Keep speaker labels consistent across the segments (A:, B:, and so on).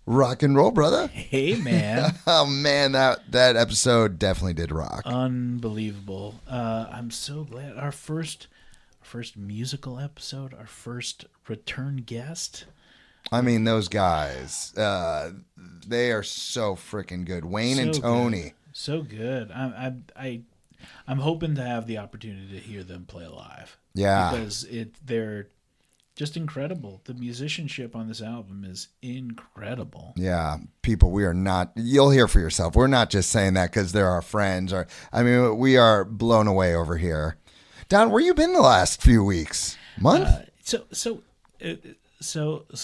A: Rock and roll, brother.
B: Hey, man.
A: Oh man, that episode definitely did rock.
B: Unbelievable. I'm so glad. Our first musical episode, our first return guest.
A: I mean, those guys, they are so freaking good. Wayne and
B: So
A: Tony.
B: good. So good. I'm hoping to have the opportunity to hear them play live.
A: Yeah.
B: Because they're just incredible. The musicianship on this album is incredible.
A: Yeah, people, we are not, you'll hear for yourself. We're not just saying that because they're our friends. We are blown away over here. Don, where you been the last few weeks? Month?
B: So,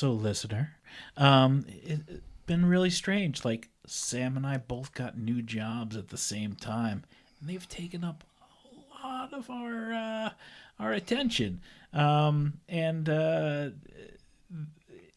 B: listener, it's been really strange. Like, Sam and I both got new jobs at the same time, and they've taken up a lot of our attention.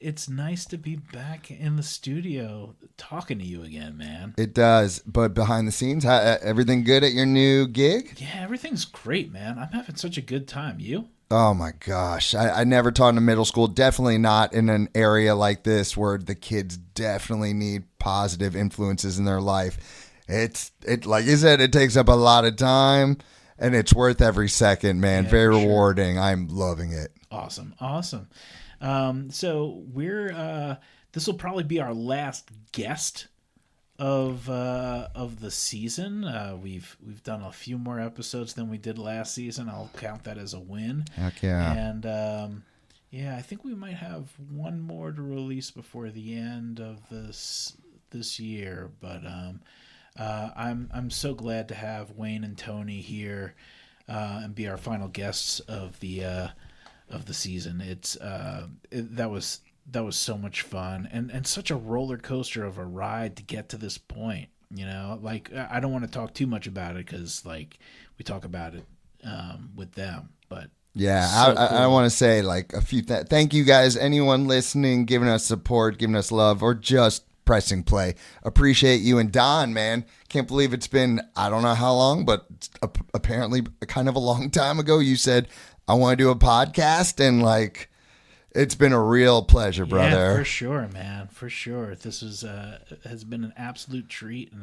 B: It's nice to be back in the studio talking to you again, man.
A: It does, but behind the scenes, everything good at your new gig?
B: Yeah, everything's great, man. I'm having such a good time. You?
A: Oh my gosh. I never taught in a middle school. Definitely not in an area like this where the kids definitely need positive influences in their life. It like you said, it takes up a lot of time and it's worth every second, man.
B: Yeah,
A: very
B: for
A: rewarding. I'm loving it.
B: Awesome. So we're this will probably be our last guest of the season. We've done a few more episodes than we did last season. I'll count that as a win.
A: Heck yeah.
B: And I think we might have one more to release before the end of this year. But I'm so glad to have Wayne and Tony here and be our final guests of the season. That was so much fun and such a roller coaster of a ride to get to this point. You know, like I don't want to talk too much about it because like we talk about it with them, but
A: yeah,
B: so
A: I want to say like a few thank you guys, anyone listening, giving us support, giving us love, or just pressing play. Appreciate you. And Don, man, can't believe it's been, I don't know how long, but apparently kind of a long time ago you said I want to do a podcast, and like it's been a real pleasure, brother.
B: Yeah, for sure, man, for sure. This has been an absolute treat, and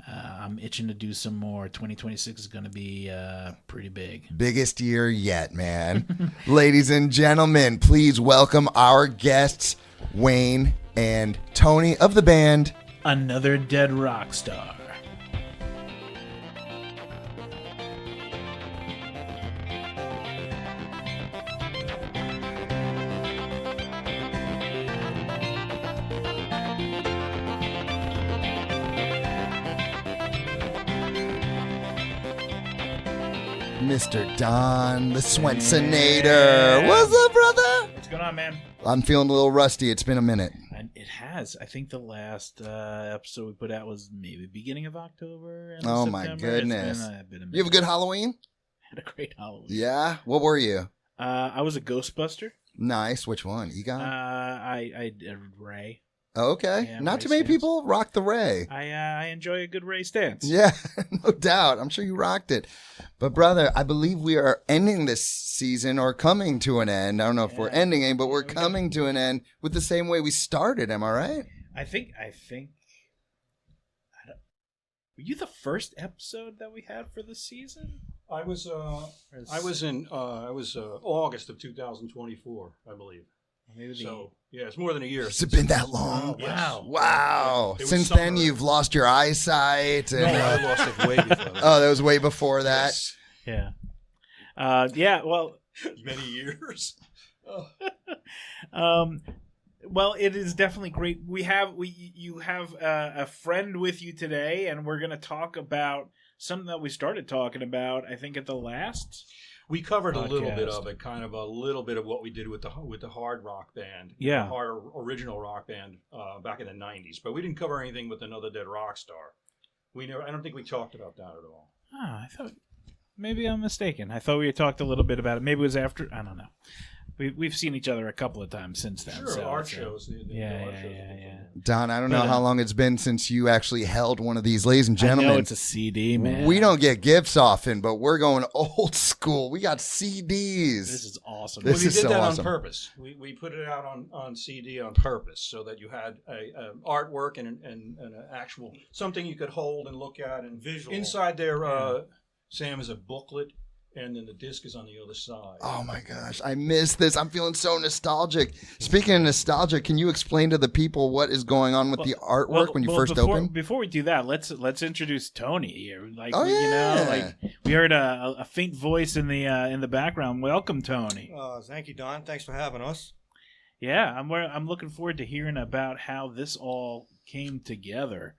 B: I'm itching to do some more. 2026 is going to be pretty big.
A: Biggest year yet, man. Ladies and gentlemen, please welcome our guests, Wayne and Tony of the band
B: Another Dead Rockstar.
A: Mr. Don, the Swensonator. What's up, brother?
B: What's going on, man?
A: I'm feeling a little rusty. It's been a minute.
B: And it has. I think the last episode we put out was maybe beginning of October. And
A: Oh,
B: September.
A: my goodness.
B: It's been a minute.
A: You have a good Halloween?
B: Had a great Halloween.
A: Yeah? What were you?
B: I was a Ghostbuster.
A: Nice. Which one? Egon?
B: I did Ray.
A: Okay.
B: Yeah,
A: Not
B: Ray
A: too many
B: stance.
A: people rock the Ray.
B: I enjoy a good Ray stance.
A: Yeah, no doubt. I'm sure you rocked it. But, brother, I believe we are ending this season or coming to an end. I don't know if we're ending it, but we're coming to an end with the same way we started. Am I right?
B: I think. I don't, were you the first episode that we had for the season?
C: I was in August of 2024, I believe.
B: Maybe
C: So yeah, it's more than a year.
A: Has it been that long?
B: Oh, wow.
A: Wow.
C: It was
A: Since
C: summer.
A: then, you've lost your eyesight. And,
C: No, I lost it way before that.
A: oh, that was way before that.
C: Yes.
B: Yeah. Well.
C: Many years.
B: Well, it is definitely great. You have a friend with you today, and we're going to talk about something that we started talking about. I think at the last.
C: We covered a little bit
B: podcast.
C: of it, kind of a little bit of what we did with the hard rock band,
B: Yeah.
C: the hard original rock band back in the '90s. But we didn't cover anything with Another Dead Rockstar. I don't think we talked about that at all.
B: I thought maybe I'm mistaken. I thought we had talked a little bit about it. Maybe it was after. I don't know. we've seen each other a couple of times since then.
C: Sure,
B: so
C: art shows. The
B: yeah,
C: art
B: yeah,
C: shows.
B: yeah.
A: Don, I don't know how long it's been since you actually held one of these, ladies and gentlemen.
B: I know it's a CD, man.
A: We don't get gifts often, but we're going old school. We got CDs.
B: This is awesome.
A: This
C: we
A: is
C: did
A: so
C: that
A: awesome.
C: on purpose. We put it out on CD on purpose so that you had a artwork and an actual something you could hold and look at and
D: Visual.
C: Inside there, Sam, is a booklet. And then the disc is on the other side.
A: Oh my gosh, I miss this. I'm feeling so nostalgic. Speaking of nostalgia, can you explain to the people what is going on with the artwork when you first opened?
B: Before we do that, let's introduce Tony here. Like, we heard a faint voice in the background. Welcome, Tony.
D: Thank you, Don. Thanks for having us.
B: Yeah, I'm looking forward to hearing about how this all came together.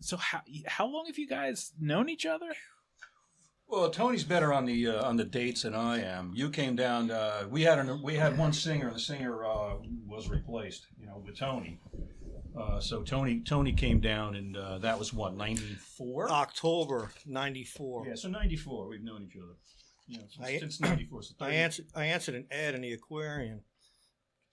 B: So how long have you guys known each other?
C: Well, Tony's better on the dates than I am. You came down. We had one singer, and the singer was replaced. With Tony. So Tony came down, and that was what, 94?
D: October 94.
C: Yeah, so 94. We've known each other. Since 94. So
D: I answered an ad in the Aquarium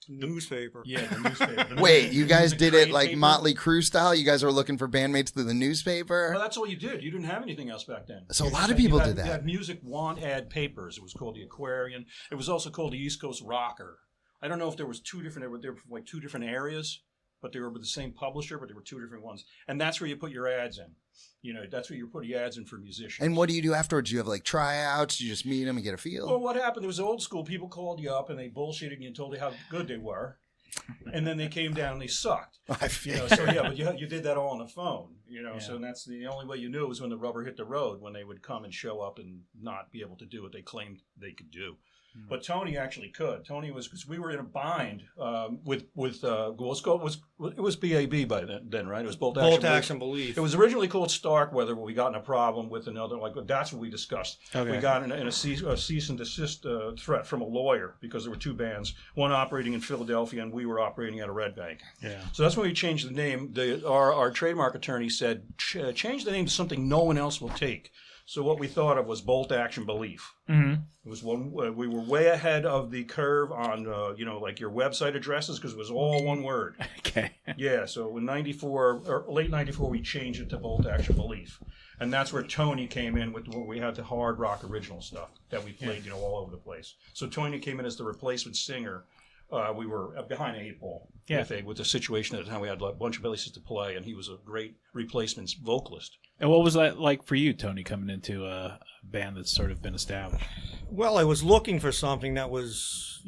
D: newspaper.
C: Yeah, the newspaper.
A: Wait, you guys did it like
C: paper?
A: Motley Crue style? You guys were looking for bandmates through the newspaper?
C: Well, that's all you did. You didn't have anything else back then.
A: So a lot of people did that.
C: You had music want ad papers. It was called the Aquarian. It was also called the East Coast Rocker. I don't know if there was two different. There were like two different areas, but they were with the same publisher, but there were two different ones. And that's where you put your ads in. That's where you're putting ads in for musicians.
A: And what do you do afterwards? Do you have like tryouts? Do you just meet them and get a feel?
C: Well, what happened? There was old school. People called you up and they bullshitted you and told you how good they were. And then they came down and they sucked. But you did that all on the phone, so that's the only way you knew was when the rubber hit the road, when they would come and show up and not be able to do what they claimed they could do. But Tony actually could. Tony was, because we were in a bind with it was BAB by then, right? It was Bolt
D: Action Belief.
C: It was originally called Starkweather, but we got in a problem with another. That's what we discussed.
B: Okay.
C: We got in a cease and desist threat from a lawyer because there were two bands, one operating in Philadelphia and we were operating out of Red Bank.
B: Yeah.
C: So that's when we changed the name. Our trademark attorney said, change the name to something no one else will take. So what we thought of was Bolt Action Belief.
B: Mm-hmm.
C: It was one we were way ahead of the curve on like your website addresses, because it was all one word.
B: Okay.
C: Yeah. So in '94 or late '94, we changed it to Bolt Action Belief, and that's where Tony came in with where we had the hard rock original stuff that we played all over the place. So Tony came in as the replacement singer. We were behind the eight ball with the situation at the time. We had a bunch of bassists to play, and he was a great replacement vocalist.
B: And what was that like for you, Tony, coming into a band that's sort of been established?
D: Well, I was looking for something that was,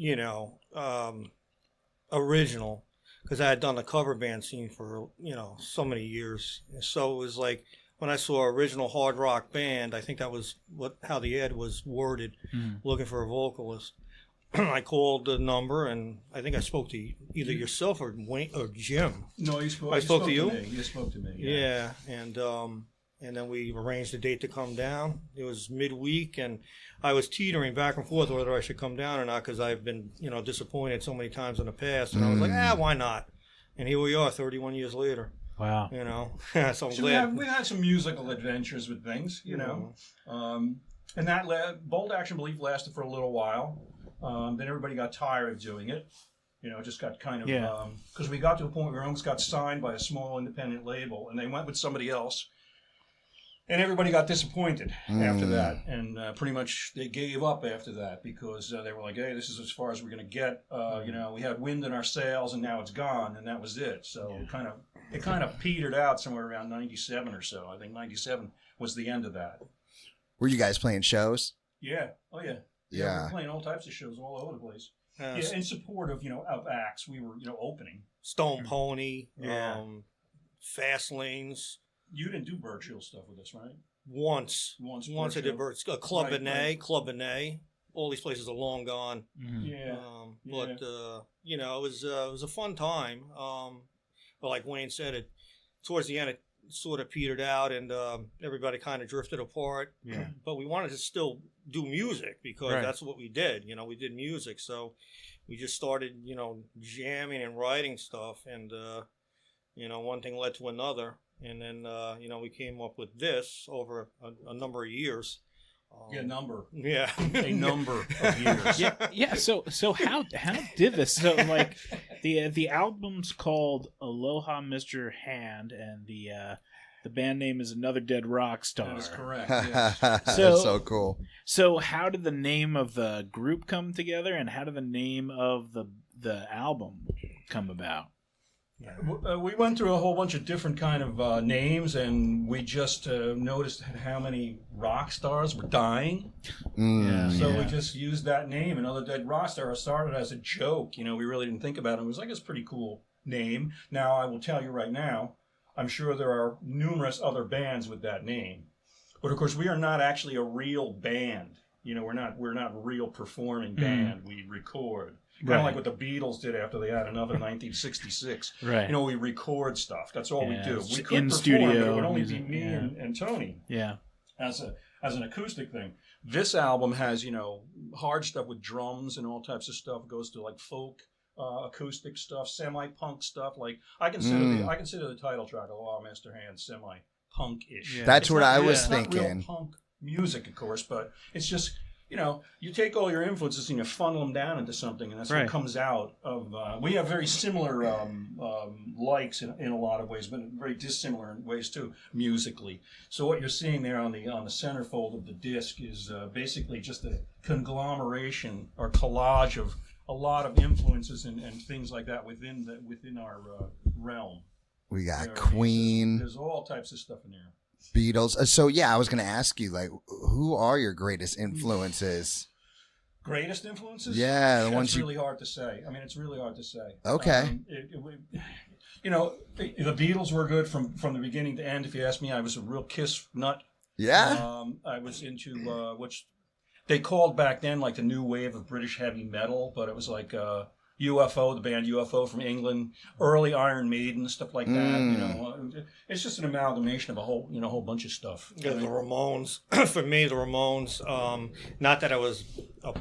D: original, because I had done the cover band scene for, so many years. So it was like, when I saw original hard rock band, I think that was how the ad was worded, looking for a vocalist. I called the number, and I think I spoke to either yourself or Wayne or Jim.
C: No,
D: I spoke to you.
C: You spoke to me.
D: Yeah, and then we arranged a date to come down. It was midweek, and I was teetering back and forth whether I should come down or not, because I've been, disappointed so many times in the past, and I was like, why not? And here we are, 31 years later.
B: Wow.
D: So I'm glad.
C: We had some musical adventures with things, and that Bold Action Belief lasted for a little while. Then everybody got tired of doing it. It just got kind of because we got to a point where we almost got signed by a small independent label, and they went with somebody else. And everybody got disappointed after that, and pretty much they gave up after that, because they were like, "Hey, this is as far as we're going to get." We had wind in our sails, and now it's gone, and that was it. So it kind of petered out somewhere around '97 or so. I think '97 was the end of that.
A: Were you guys playing shows?
C: Yeah. Oh yeah.
A: Yeah.
C: We're playing all types of shows all over the place. In support of of acts, we were opening.
D: Stone Pony,
C: Yeah.
D: Fast Lanes.
C: You didn't do Birchill stuff with us, right?
D: Once I did Club Benet. All these places are long gone.
B: Mm-hmm.
C: Yeah.
D: But it was a fun time. But like Wayne said, it towards the end it sort of petered out, and everybody kind of drifted apart.
B: Yeah.
D: But we wanted to still do music, because
B: Right.
D: that's what we did. We did music, so we just started jamming and writing stuff, and one thing led to another. And then, we came up with this over a number of years.
C: Yeah, number.
D: Yeah.
C: A number of years.
B: Yeah. So how did this? So like the album's called Aloha Mr. Hand, and the band name is Another Dead Rockstar.
C: That is correct. Yes.
A: That's so cool.
B: So how did the name of the group come together, and how did the name of the album come about?
C: We went through a whole bunch of different kind of names, and we just noticed how many rock stars were dying. So we just used that name, Another Dead Rockstar. It started as a joke. We really didn't think about it. It was like, it's a pretty cool name. Now, I will tell you right now, I'm sure there are numerous other bands with that name. But, of course, we are not actually a real band. We're not a real performing band. We record. Kind of like what the Beatles did after they had another 1966.
B: Right.
C: We record stuff. That's all we do. We could
B: in
C: perform,
B: studio,
C: but it would only
B: music,
C: be me and Tony.
B: Yeah.
C: As an acoustic thing. This album has, hard stuff with drums and all types of stuff. It goes to like folk, acoustic stuff, semi-punk stuff. Like I consider the title track Aloha Mr. Hand semi-punk-ish.
A: Yeah. That's what I was
C: thinking.
A: thinking.
C: It's not real punk music, of course, but it's just you take all your influences and you funnel them down into something, and that's what comes out of. We have very similar likes in a lot of ways, but very dissimilar in ways too, musically. So what you're seeing there on the centerfold of the disc is basically just a conglomeration or collage of a lot of influences and things like that within our realm.
A: We got Queen.
C: There's all types of stuff in there.
A: Beatles. So yeah, I was going to ask you, like, who are your greatest influences?
C: Greatest influences?
A: Yeah, the ones
C: It's really hard to say. I mean, it's really hard to say.
A: Okay.
C: The Beatles were good from the beginning to end. If you ask me, I was a real Kiss nut.
A: Yeah.
C: I was into which they called back then like the new wave of British heavy metal, but it was like UFO, the band UFO from England, early Iron Maiden, stuff like that. It's just an amalgamation of a whole bunch of stuff.
D: Yeah, the Ramones. For me, the Ramones. Not that I was a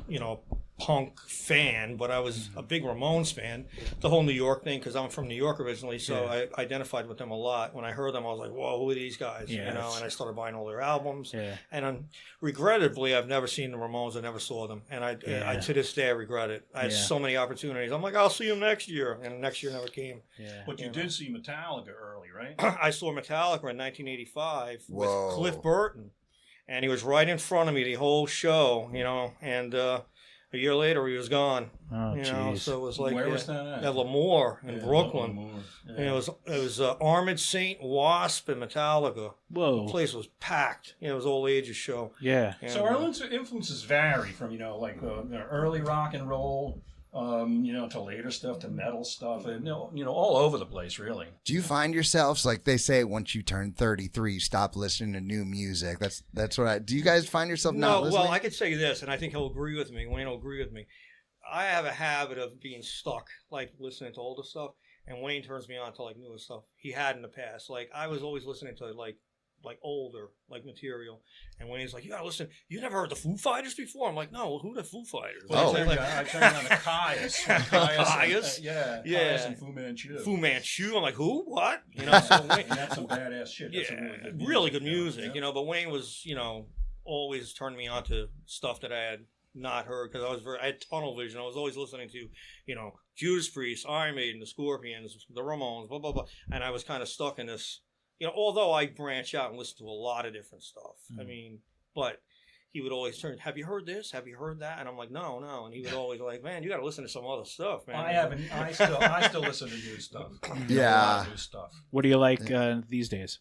D: punk fan, but I was a big Ramones fan. The whole New York thing, because I'm from New York originally, so I identified with them a lot. When I heard them, I was like, "Whoa, who are these guys?" And I started buying all their albums. Yeah. And regrettably, I've never seen the Ramones. I never saw them, and I to this day I regret it. I had so many opportunities. I'm like, I'll see them next year, and next year never came.
C: Yeah. But you did see Metallica early, right?
D: I saw Metallica in 1985 with Cliff Burton, and he was right in front of me the whole show, and. A year later, he was gone.
B: Oh, jeez.
D: So it was like
C: where was that at
D: Lemoore in Brooklyn.
C: Lemoore. Yeah.
D: And it was Armored Saint, Wasp, and Metallica.
B: Whoa!
D: The place was packed. It was all ages show.
B: Yeah.
D: And,
C: so our influences vary from early rock and roll, to later stuff, to metal stuff, and all over the place, really.
A: Do you find yourselves, like they say, once you turn 33, you stop listening to new music? That's what do you guys find yourself not listening?
D: Well, I could say this, and I think he'll agree with me. Wayne will agree with me. I have a habit of being stuck, like listening to older stuff, and Wayne turns me on to like newer stuff he had in the past. Like I was always listening to like older material, and when he's like, "You gotta listen, you never heard the Foo Fighters before?" I'm like, "No, who the Foo Fighters?"
C: Well, I turned on the Caius.
D: Caius?
C: Caius and Fu Manchu.
D: Fu Manchu. I'm like, who? What?
C: So Wayne, and that's some badass shit. That's
D: really good music. But Wayne was, always turned me on to stuff that I had not heard, because I had tunnel vision. I was always listening to, Judas Priest, Iron Maiden, the Scorpions, the Ramones, blah blah blah, and I was kind of stuck in this. Although I branch out and listen to a lot of different stuff. I mean, but he would always turn, "Have you heard this? Have you heard that?" And I'm like, no. And he would always like, "Man, you got to listen to some other stuff, man."
C: I still listen to new stuff.
A: Yeah.
C: A lot of new stuff.
B: What do you like these days?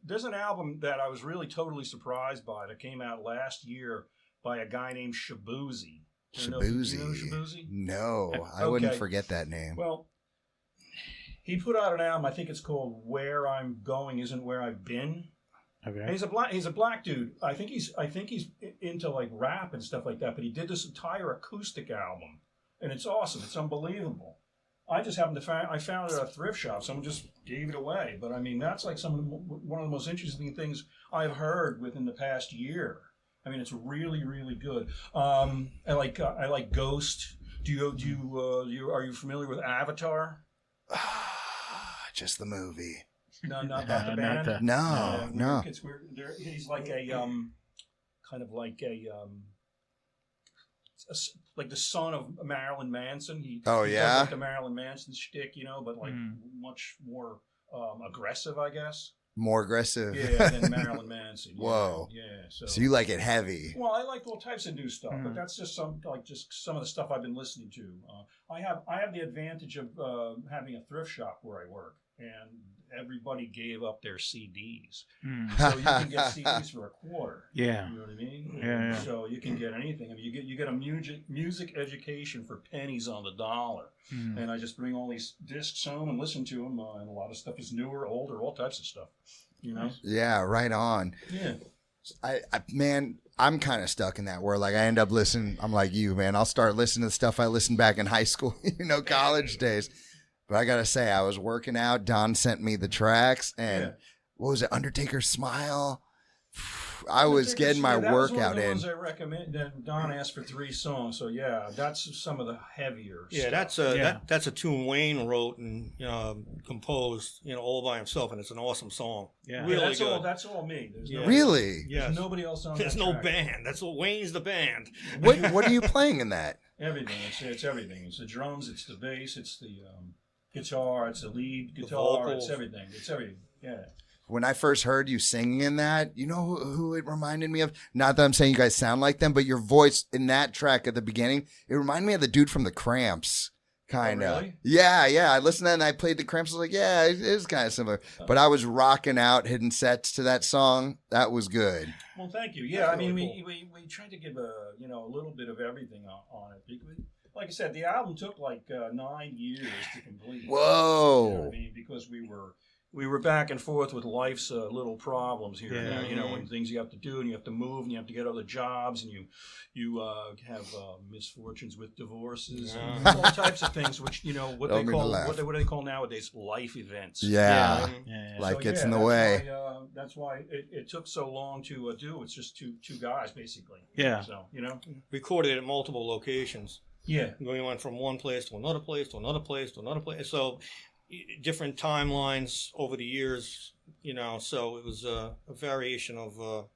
C: There's an album that I was really totally surprised by that came out last year by a guy named Shabuzi.
A: Shabuzi?
C: You know Shabuzi?
A: No, I wouldn't forget that name.
C: Well, he put out an album, I think it's called "Where I'm Going Isn't Where I've Been."
B: Okay.
C: And he's a black dude. I think he's into like rap and stuff like that, but he did this entire acoustic album, and it's awesome. It's unbelievable. I just happened to I found it at a thrift shop. Someone just gave it away. But I mean, that's like one of the most interesting things I've heard within the past year. I mean, it's really, really good. I like Ghost. Are you familiar with Avatar?
A: Just the movie.
C: No, not the band.
A: No.
C: He's like a kind of like like the son of Marilyn Manson. He does like the Marilyn Manson shtick, but like much more aggressive, I guess.
A: More aggressive.
C: Yeah, than Marilyn Manson.
A: Whoa.
C: Yeah.
A: So you like it heavy.
C: Well, I like all types of new stuff, but that's just some of the stuff I've been listening to. I have the advantage of having a thrift shop where I work, and everybody gave up their CDs, so you can get CDs for $0.25.
B: Yeah,
C: you know what I mean.
B: Yeah.
C: So you can get anything. I mean, you get a music education for pennies on the dollar, and I just bring all these discs home and listen to them, and a lot of stuff is newer, older, all types of stuff.
A: Yeah, right on.
C: Yeah.
A: Man, I'm kind of stuck in that where like I end up listening. I'm like you, man. I'll start listening to the stuff I listened back in high school, college days. But I gotta say, I was working out. Don sent me the tracks, and what was it? Undertaker's Smile. I was getting my workout in.
C: That was one of the ones I recommend. Then Don asked for 3 songs, so that's some of the heavier.
D: Yeah,
C: stuff.
D: that's a tune Wayne wrote and composed, all by himself, and it's an awesome song.
B: Yeah,
D: really
C: good. That's all me.
A: Really?
C: There's nobody else on.
D: There's
C: that
D: no
C: track.
D: band. That's what Wayne's the band.
A: What are you playing in that?
C: Everything. It's everything. It's the drums. It's the bass. It's the guitar. It's the lead guitar. It's everything. It's everything. Yeah.
A: When I first heard you singing in that, you know who it reminded me of? Not that I'm saying you guys sound like them, but your voice in that track at the beginning, it reminded me of the dude from the Cramps, kind of.
C: Oh, really?
A: Yeah. I listened to that and I played the Cramps. I was like, yeah, it is kind of similar. But I was rocking out hidden sets to that song. That was good.
C: Well, thank you. Yeah, I mean, we tried to give a little bit of everything on it. Like I said, the album took like 9 years to complete.
A: Whoa!
C: You know what I mean? Because we were back and forth with life's little problems here and there. When things you have to do and you have to move and you have to get other jobs and you have misfortunes with divorces and all types of things, which what do they call nowadays life events.
A: Yeah. Life gets in the way.
C: That's why it took so long to do. It's just two guys basically.
B: Yeah.
C: So
D: Recorded at multiple locations.
C: Yeah.
D: We went from one place to another place to another place to another place. So different timelines over the years, so it was a variation of, a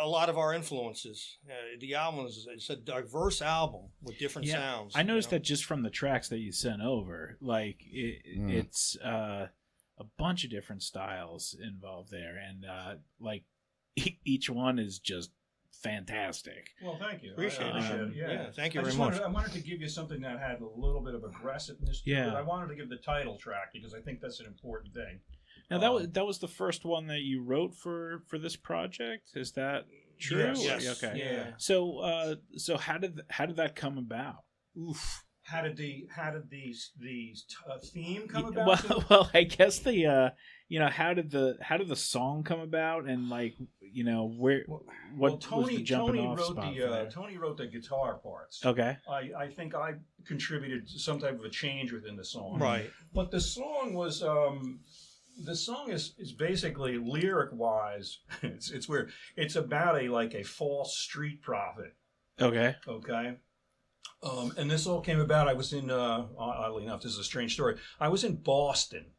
D: lot of our influences. The album it's a diverse album with different sounds.
B: I noticed that just from the tracks that you sent over, like it's a bunch of different styles involved there, and like each one is just fantastic.
C: Well, thank you.
D: Appreciate it.
C: Yeah,
D: thank you very much.
C: I wanted to give you something that had a little bit of aggressiveness to it. I wanted to give the title track because I think that's an important thing.
B: Now that was the first one that you wrote for this project. Is that true?
C: Yes.
B: Okay.
C: Yeah.
B: So how did that come about?
D: Oof.
C: How did the theme come about?
B: Well, I guess the how did the song come about, and like what was the jumping off spot?
C: Tony wrote the guitar parts.
B: Okay.
C: I think I contributed to some type of a change within the song.
D: Right.
C: But the song was is basically lyric wise. It's weird. It's about a false street prophet.
B: Okay.
C: Okay. And this all came about. I was in, oddly enough, this is a strange story. I was in Boston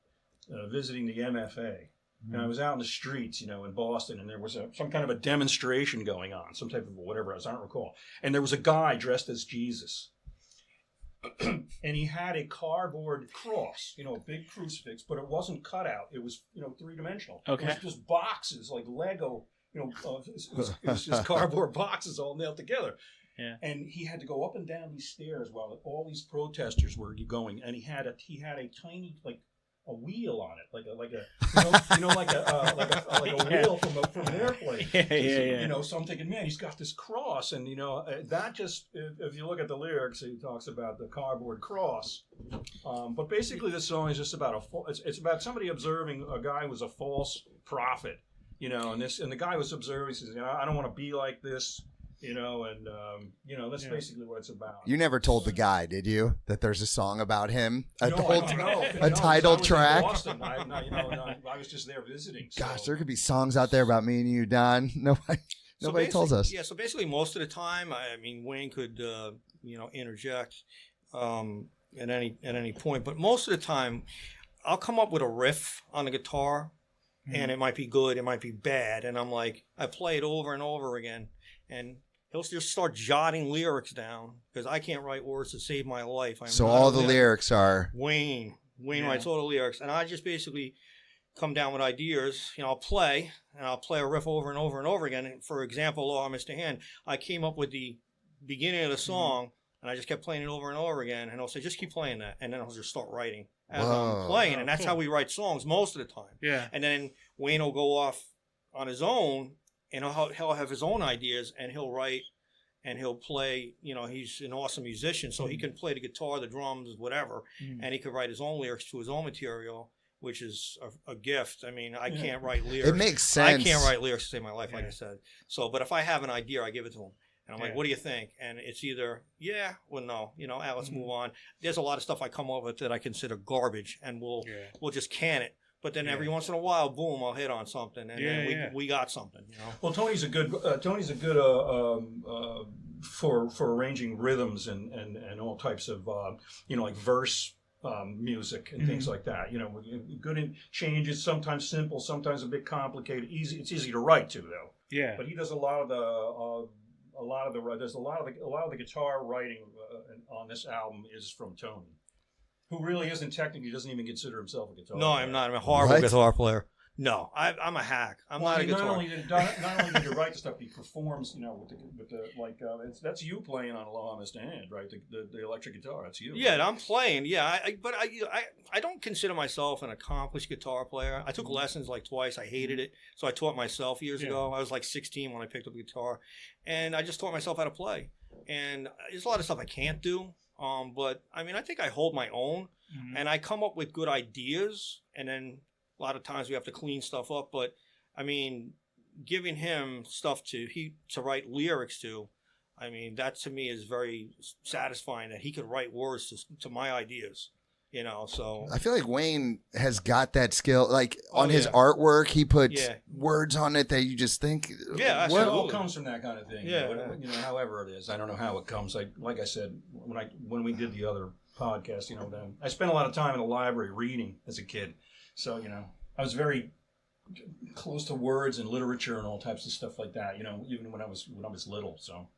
C: visiting the MFA. And I was out in the streets, in Boston, and there was some kind of a demonstration going on, some type of whatever, I don't recall. And there was a guy dressed as Jesus. And he had a cardboard cross, a big crucifix, but it wasn't cut out. It was, 3-dimensional.
B: Okay.
C: It was just boxes, like Lego, it was just cardboard boxes all nailed together.
B: Yeah.
C: And he had to go up and down these stairs while all these protesters were going, and he had a tiny a wheel on it, like a wheel from an airplane.
B: Yeah.
C: So I'm thinking, man, he's got this cross, and that just, if you look at the lyrics, he talks about the cardboard cross. But basically, this song is just about it's about somebody observing a guy who was a false prophet, and the guy was observing, says, I don't want to be like this. That's basically what it's about.
A: You never told the guy, did you, that there's a song about him?
C: A
A: title track?
C: I was just there visiting.
A: Gosh, there could be songs out there about me and you, Don. Nobody tells us.
D: Yeah, so basically most of the time, Wayne could, interject at any point. But most of the time, I'll come up with a riff on the guitar, and it might be good, it might be bad, and I'm like, I play it over and over again, and he'll just start jotting lyrics down because I can't write words to save my life.
A: So all the lyrics are
D: Wayne writes all the lyrics, and I just basically come down with ideas. I'll play a riff over and over and over again. And for example, Aloha Mr. Hand, I came up with the beginning of the song, and I just kept playing it over and over again, and I'll say, just keep playing that, and then I'll just start writing as I'm playing, and that's how we write songs most of the time.
B: Yeah.
D: And then Wayne will go off on his own, and he'll have his own ideas, and he'll write, and he'll play. He's an awesome musician, so he can play the guitar, the drums, whatever, and he could write his own lyrics to his own material, which is a gift. I mean, I can't write lyrics.
A: It makes sense.
D: I can't write lyrics to save my life, like I said. So, but if I have an idea, I give it to him. And I'm like, what do you think? And it's either, yeah or no. Let's move on. There's a lot of stuff I come up with that I consider garbage, and we'll just can it. But then every once in a while, boom, I'll hit on something, and then we got something.
C: Well, Tony's a good for arranging rhythms and all types of like verse music and things like that. Good in changes, sometimes simple, sometimes a bit complicated. It's easy to write to though.
B: Yeah.
C: But he does a lot of the guitar writing on this album is from Tony, who really isn't technically, doesn't even consider himself a guitar player.
D: No, I'm not. I'm a horrible guitar player. No, I'm a hack. I'm not a guitar.
C: Not only did you write the stuff, he performs. With the that's you playing on Aloha Mr. Hand, right? The electric guitar. That's you.
D: Yeah, I'm playing. Yeah, but I don't consider myself an accomplished guitar player. I took lessons like twice. I hated it, so I taught myself years ago. I was like 16 when I picked up the guitar, and I just taught myself how to play. And there's a lot of stuff I can't do. But I mean, I think I hold my own, and I come up with good ideas, and then a lot of times we have to clean stuff up. But I mean, giving him stuff to write lyrics to, I mean, that to me is very satisfying that he could write words to my ideas. So
A: I feel like Wayne has got that skill. Like on his artwork, he puts words on it that you just think.
D: Yeah,
C: it all comes from that kind of thing.
D: Yeah,
C: however it is, I don't know how it comes. Like I said, when we did the other podcast, then I spent a lot of time in the library reading as a kid. So I was very close to words and literature and all types of stuff like that. Even when I was little. So.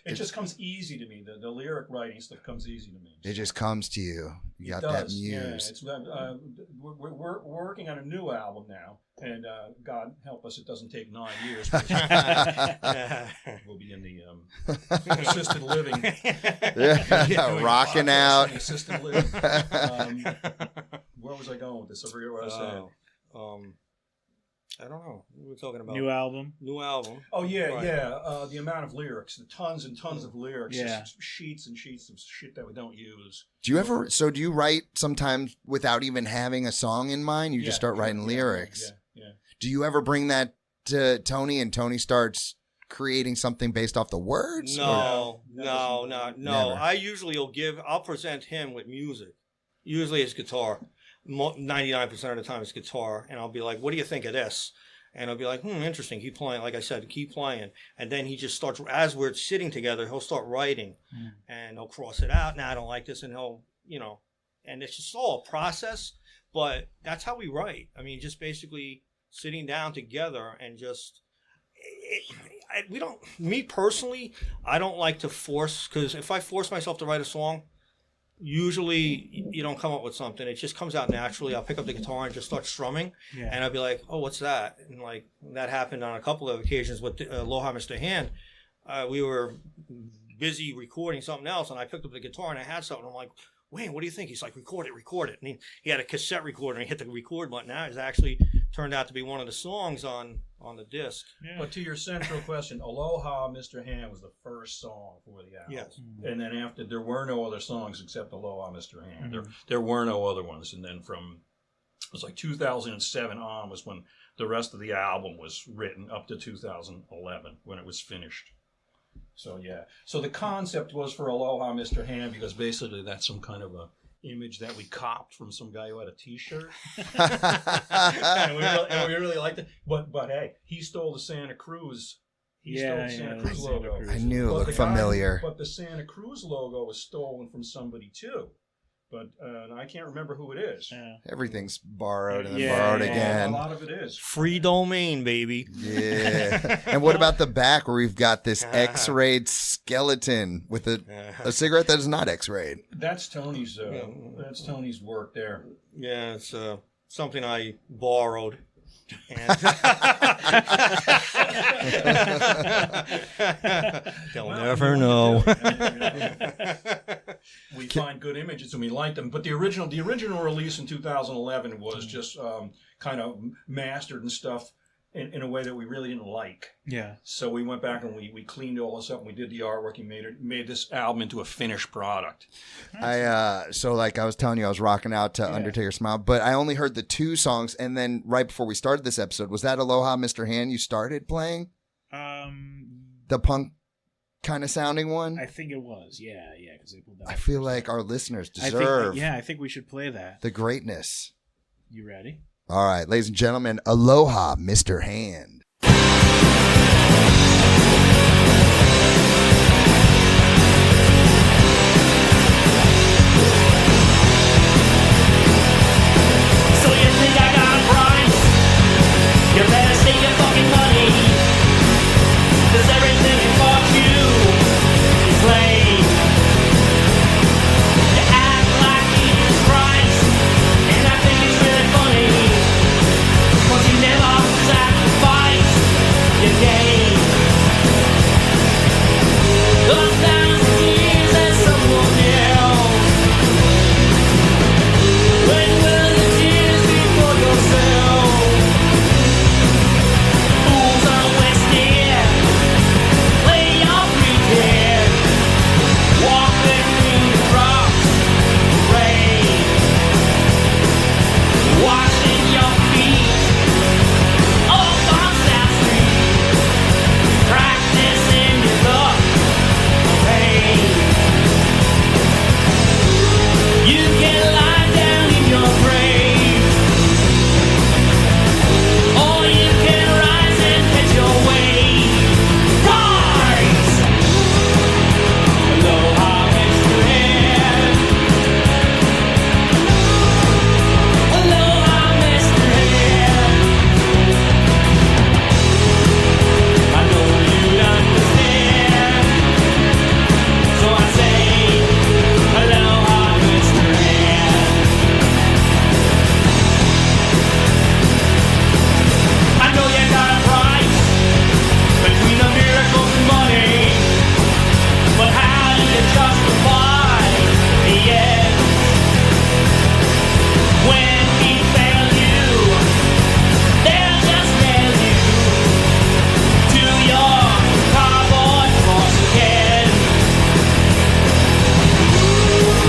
C: It just comes easy to me. The lyric writing stuff comes easy to me.
A: It just comes to you. You got that muse.
C: Yeah, we're working on a new album now, and God help us, it doesn't take 9 years. We'll be in the assisted living.
A: Rocking out.
C: Assisted living. Where was I going with this? I forget what I said.
D: I don't know. We were talking about
B: New album.
C: Oh yeah. The amount of lyrics, the tons and tons of lyrics, just sheets and sheets of shit that we don't use.
A: Do you write sometimes without even having a song in mind? You just start writing lyrics.
C: Yeah.
A: Do you ever bring that to Tony and Tony starts creating something based off the words?
D: No. I'll present him with music. Usually it's guitar. 99% of the time it's guitar, and I'll be like, what do you think of this? And I'll be like, interesting, keep playing. Like I said, keep playing. And then he just starts, as we're sitting together, he'll start writing, and he'll cross it out. I don't like this, and he'll, and it's just all a process, but that's how we write. I mean, just basically sitting down together and just, me personally, I don't like to force, because if I force myself to write a song, usually you don't come up with something. It just comes out naturally. I'll pick up the guitar and just start strumming, and I'll be like, oh, what's that? And like that happened on a couple of occasions with Aloha Mr. Hand. We were busy recording something else, and I picked up the guitar and I had something. I'm like, Wayne, what do you think? He's like, record it. And he had a cassette recorder, and he hit the record button. Now it's actually turned out to be one of the songs on the disc.
C: Yeah. But to your central question, Aloha Mr. Hand was the first song for the album.
D: Yes.
C: And then after, there were no other songs except Aloha Mr. Hand. There were no other ones. And then from, it was like 2007 on was when the rest of the album was written, up to 2011 when it was finished. So yeah. So the concept was for Aloha Mr. Hand, because basically that's some kind of a image that we copped from some guy who had a T-shirt, and we really liked it. But hey, he stole the Santa Cruz. He stole the Santa Cruz logo.
A: I knew it looked familiar.
C: But the Santa Cruz logo was stolen from somebody too. but I can't remember who it is.
B: Yeah.
A: Everything's borrowed and then
B: Yeah,
A: borrowed
B: yeah.
A: again.
C: A lot of it is.
D: Free domain, baby.
A: Yeah. And what about the back where we've got this X-rayed skeleton with a cigarette that is not X-rayed?
C: That's Tony's. That's Tony's work there.
D: Yeah, it's something I borrowed. And they'll never know.
C: We find good images and we like them, but the original release in 2011 was just kind of mastered and stuff in a way that we really didn't like.
B: Yeah.
C: So we went back and we cleaned all this up and we did the artwork and made this album into a finished product.
A: So like I was telling you, I was rocking out to Undertaker Smile, but I only heard the 2 songs, and then right before we started this episode, was that Aloha Mr. Hand you started playing? The punk kind of sounding one?
B: I think it was. Yeah, because they pulled that.
A: I feel like our listeners deserve
B: I think we should play that.
A: the greatness.
B: You ready?
A: All right, ladies and gentlemen, Aloha Mr. Hand.
E: So you think I got a price? You better save your fucking money, 'cause everything you bought you is lame. You act like Jesus Christ, and I think it's really funny, 'cause you never sacrifice your game. 1,000 years as someone else. When will you tears be for yourself? Fools are wasted. Lay your free head. Walking through the rocks, rain. Washing your feet up on South Street. Practicing your luck, pain. You can lie down in your grave, or you can rise and catch your wave. Rise! Aloha, Mr. Hand. Aloha, Mr. Hand. I know you'd understand, so I say, Aloha, Mr. Hand. I know you got a price between the miracles and money, but how do you justify the end? When he fails you, they'll just nail you to your cardboard cross again.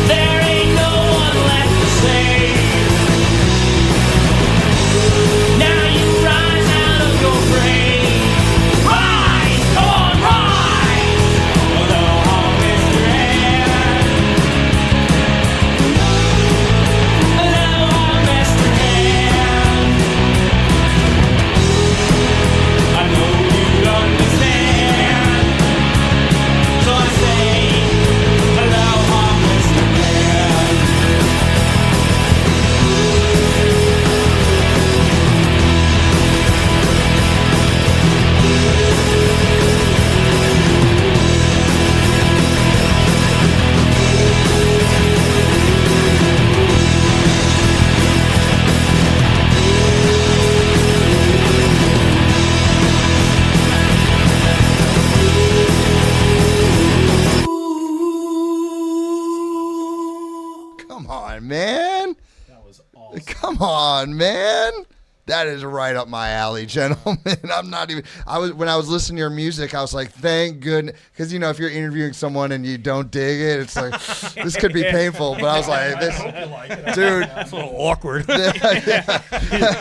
E: There ain't no one left to save. Now you rise out of your grave. Rise! Come on, rise! Aloha, Mr. Hand. Aloha, Mr. Hand. I know you'd understand, so I say, Aloha, Mr. Hand.
A: Come on, man.
B: That was awesome.
A: Come on, man. That is right up my alley, gentlemen. I'm not even. When I was listening to your music, I was like, thank goodness, because if you're interviewing someone and you don't dig it, it's like this could be painful. But I was like, this, dude,
D: It's a little awkward.
A: yeah.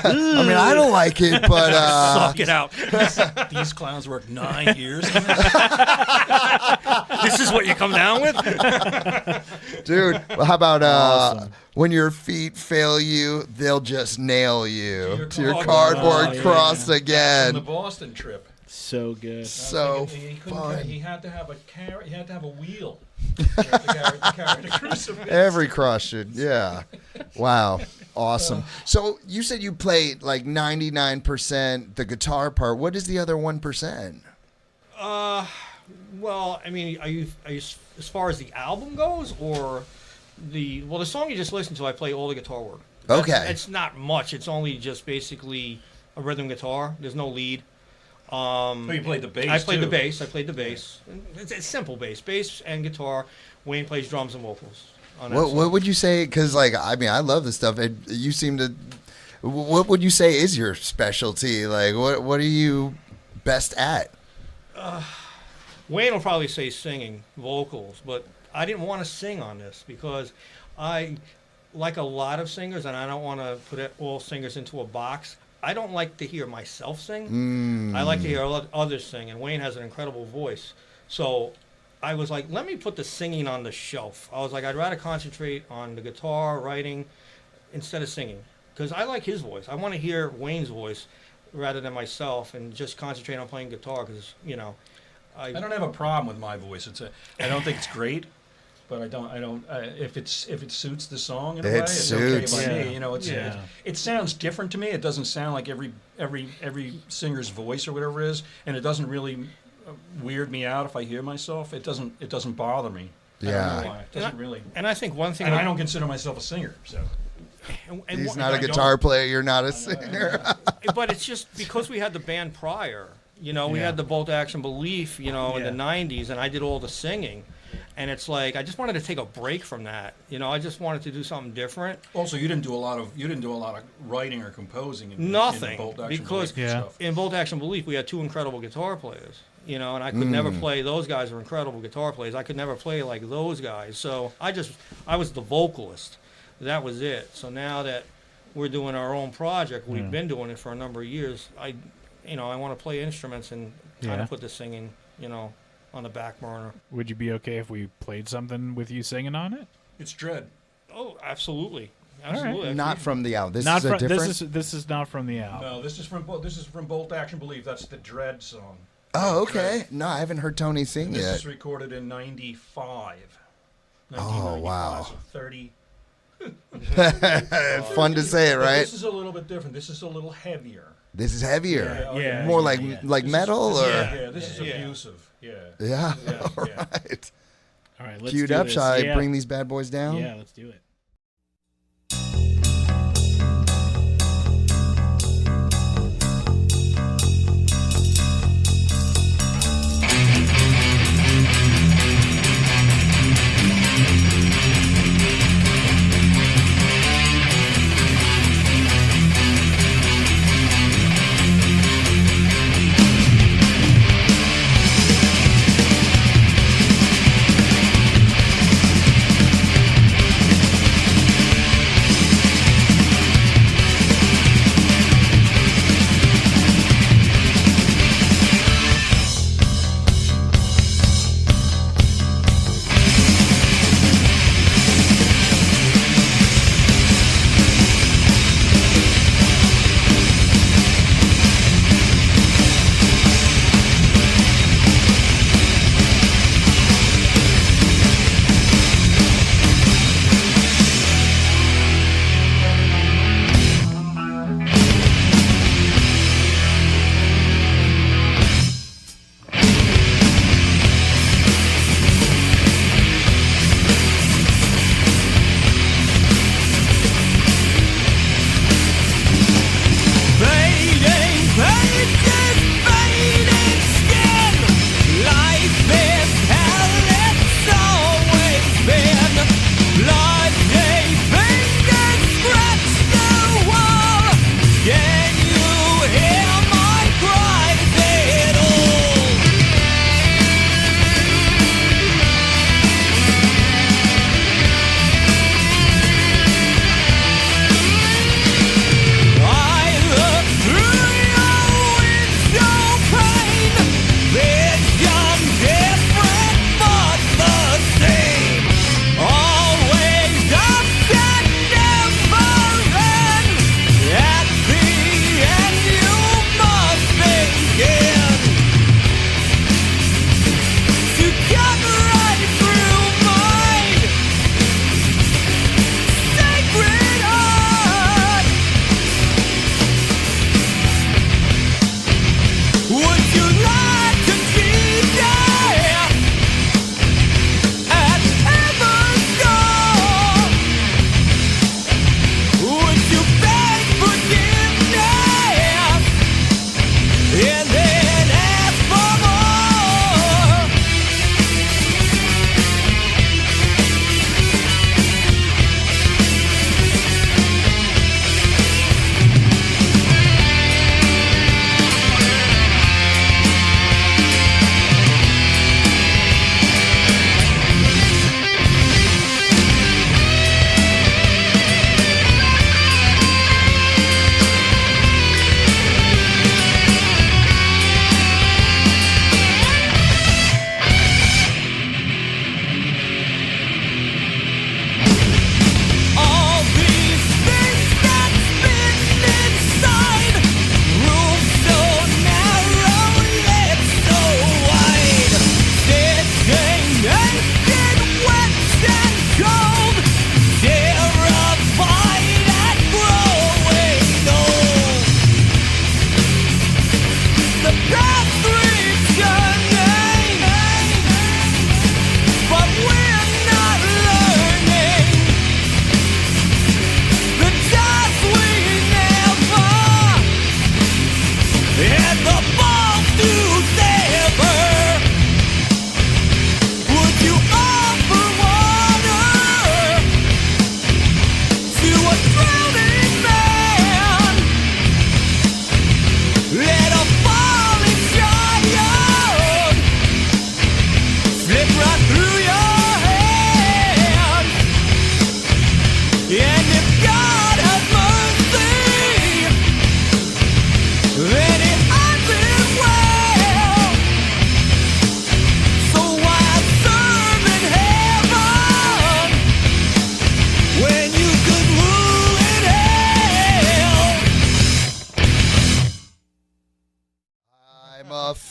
A: I mean, I don't like it, but
D: Suck it out.
C: These clowns worked 9 years.
D: This is what you come down with?
A: dude, how about
B: Awesome.
A: when your feet fail you, they'll just nail you
C: your
A: to your
C: cardboard
A: cardboard cross
C: On the
A: again.
C: Boston trip.
B: So good.
A: So
C: he
A: fun.
C: He had to have a He had to have a wheel to carry the crucifix.
A: Every cross should, yeah. Wow, awesome. So you said you played like 99% the guitar part. What is the other 1%?
D: Well, I mean, are you as far as the album goes, or the song you just listened to? I play all the guitar work.
A: Okay.
D: It's not much. It's only just basically a rhythm guitar. There's no lead.
C: Oh, you played the bass.
D: I played
C: too.
D: the bass. I played the bass. It's simple bass and guitar. Wayne plays drums and vocals. On that
A: What
D: song.
A: would you say? Because like I mean, I love this stuff. You seem to. What would you say is your specialty? Like what are you best at?
D: Wayne will probably say singing, vocals, but I didn't want to sing on this because I, like a lot of singers, and I don't want to put all singers into a box, I don't like to hear myself sing. I like to hear others sing, and Wayne has an incredible voice. So I was like, let me put the singing on the shelf. I was like, I'd rather concentrate on the guitar, writing, instead of singing. Because I like his voice. I want to hear Wayne's voice rather than myself and just concentrate on playing guitar because, you know,
C: I don't have a problem with my voice. I don't think it's great, but I don't. If it suits the song in a way, it's okay by me. You know, it sounds different to me. It doesn't sound like every singer's voice or whatever it is, and it doesn't really weird me out if I hear myself. It doesn't bother me. I don't know why. It doesn't really.
D: And I think one thing.
C: And I don't consider myself a singer, so.
A: He's not a guitar player. You're not a singer.
D: But it's just because we had the band prior. You know, we had the Bolt Action Belief, you know, in the 90s, and I did all the singing. And it's like, I just wanted to take a break from that. You know, I just wanted to do something different.
C: Also, you didn't do a lot of writing or composing in
D: Nothing.
C: in Bolt Action
D: Because
C: Belief and stuff.
D: in Bolt Action Belief, we had two incredible guitar players. You know, and I could never play. Those guys are incredible guitar players. I could never play like those guys. So I was the vocalist. That was it. So now that we're doing our own project, we've been doing it for a number of years. I want to play instruments and kind of put the singing, you know, on the back burner.
B: Would you be okay if we played something with you singing on it?
C: It's Dread.
D: Oh, absolutely.
B: Absolutely.
A: Not from the album. This
B: Not
A: is a
B: from,
A: different.
B: this is not from the album.
C: No, this is from Bolt Action Belief. That's the Dread song.
A: Oh, okay. No, I haven't heard Tony sing
C: This
A: yet.
C: is recorded in 95.
A: Oh, wow.
C: So 30.
A: Fun to say it, right?
C: This is a little bit different. This is a little heavier.
A: This is heavier.
B: Yeah.
A: More like metal, or
C: Yeah, this is abusive. Yeah.
A: yeah.
C: Yeah,
A: All
C: yeah.
A: right.
B: All right, let's
A: Queued
B: do
A: up.
B: this.
A: Shall I
B: Yeah.
A: bring these bad boys down?
B: Yeah, let's do it.
E: Thank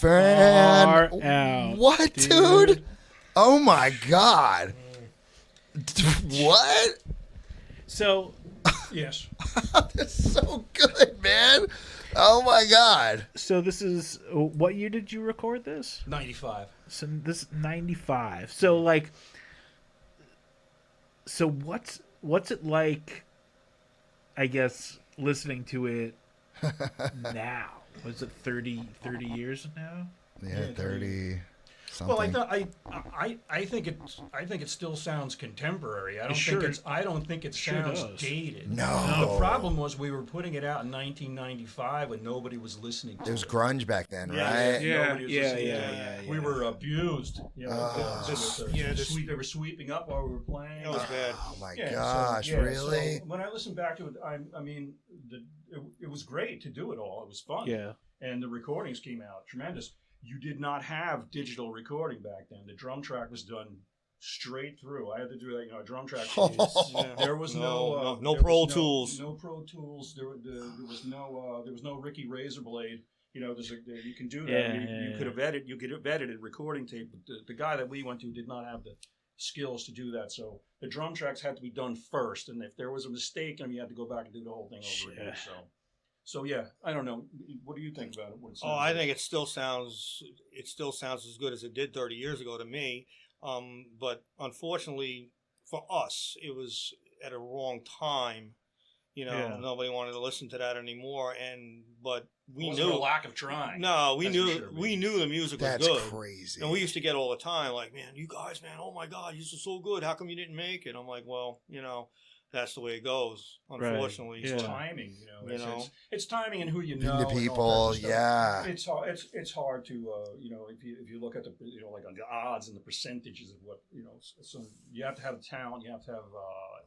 A: fan.
B: Far out,
A: What, dude? Oh my god. What?
B: So
C: Yes.
A: That's so good, man. Oh my god.
B: So this is what year did you record this?
C: 95.
B: So this is 95. So like, so what's it like? I guess listening to it now. Was it 30 years now?
A: Yeah, 30
C: Well,
A: something.
C: I think it still sounds contemporary. I don't
B: Sure.
C: think it
B: Sure
C: sounds
B: does.
C: dated.
A: No.
C: The problem was we were putting it out in 1995 when nobody was listening to
A: It was
C: it.
A: grunge back then,
C: Yeah,
A: right?
C: Nobody was
B: yeah,
C: listening
B: yeah,
C: to it.
B: yeah,
C: We
B: yeah.
C: were abused. You know,
D: this-
C: they were sweeping up while we were playing.
D: It was bad.
A: Oh my
C: Yeah,
A: gosh,
C: so, yeah,
A: really?
C: So when I listen back to it, I mean, it was great to do it all. It was fun.
B: Yeah.
C: And the recordings came out tremendous. You did not have digital recording back then. The drum track was done straight through. I had to do that, a drum track. There was
D: No
C: there
D: Pro
C: was
D: Tools.
C: No Pro Tools. There was no Ricky Razorblade. You can do that. You could have edited recording tape. But the guy that we went to did not have the skills to do that. So the drum tracks had to be done first, and if there was a mistake, you had to go back and do the whole thing over again. So yeah, I don't know. What do you think about it? What it sounds
D: I
C: like?
D: think it still sounds as good as it did 30 years ago to me. But unfortunately for us, it was at a wrong time. Nobody wanted to listen to that anymore. But we
C: Wasn't
D: knew
C: a lack of trying.
D: No, we
C: That's
D: knew
C: for sure.
D: we knew the music was
A: That's
D: good.
A: crazy.
D: And we used to get all the time, like, man, you guys, man, oh my God, you are so good. How come you didn't make it? I'm like, well, that's the way it goes, unfortunately.
B: Right.
C: It's
B: Yeah.
C: timing, It's timing and who you know.
A: The
C: and all that
A: people,
C: type of stuff.
A: yeah.
C: It's hard to if you look at the like on the odds and the percentages of what so you have to have talent, you have to have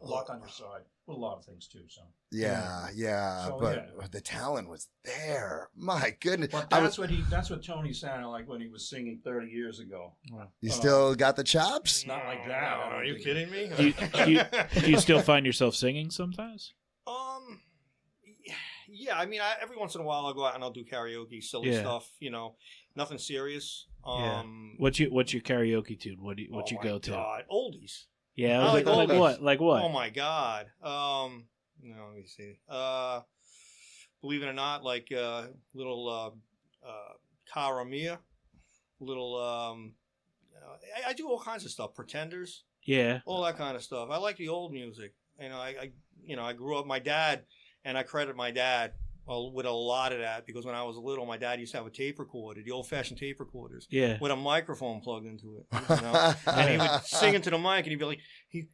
C: luck on your side with a lot of things too. So
A: Yeah.
C: So,
A: But the talent was there. My goodness.
C: but that's what Tony sounded like when he was singing 30 years ago.
A: You still got the chops?
C: Not like that. I don't
D: Are you
C: think.
D: kidding me?
B: Do you still find yourself singing sometimes?
D: Yeah. I mean, every once in a while I'll go out and I'll do karaoke, silly stuff. Nothing serious.
B: What's your karaoke tune? What you go to?
D: God, oldies.
B: Yeah,
D: I like
B: like
D: oldies.
B: what? Like what?
D: Oh my God. Let me see. Believe it or not, like little Cara Mia, little. I do all kinds of stuff. Pretenders.
B: Yeah.
D: All that kind of stuff. I like the old music. I grew up. My dad, and I credit my dad with a lot of that because when I was little, my dad used to have a tape recorder, the old-fashioned tape recorders, with a microphone plugged into it. And he would sing into the mic, and he'd be like,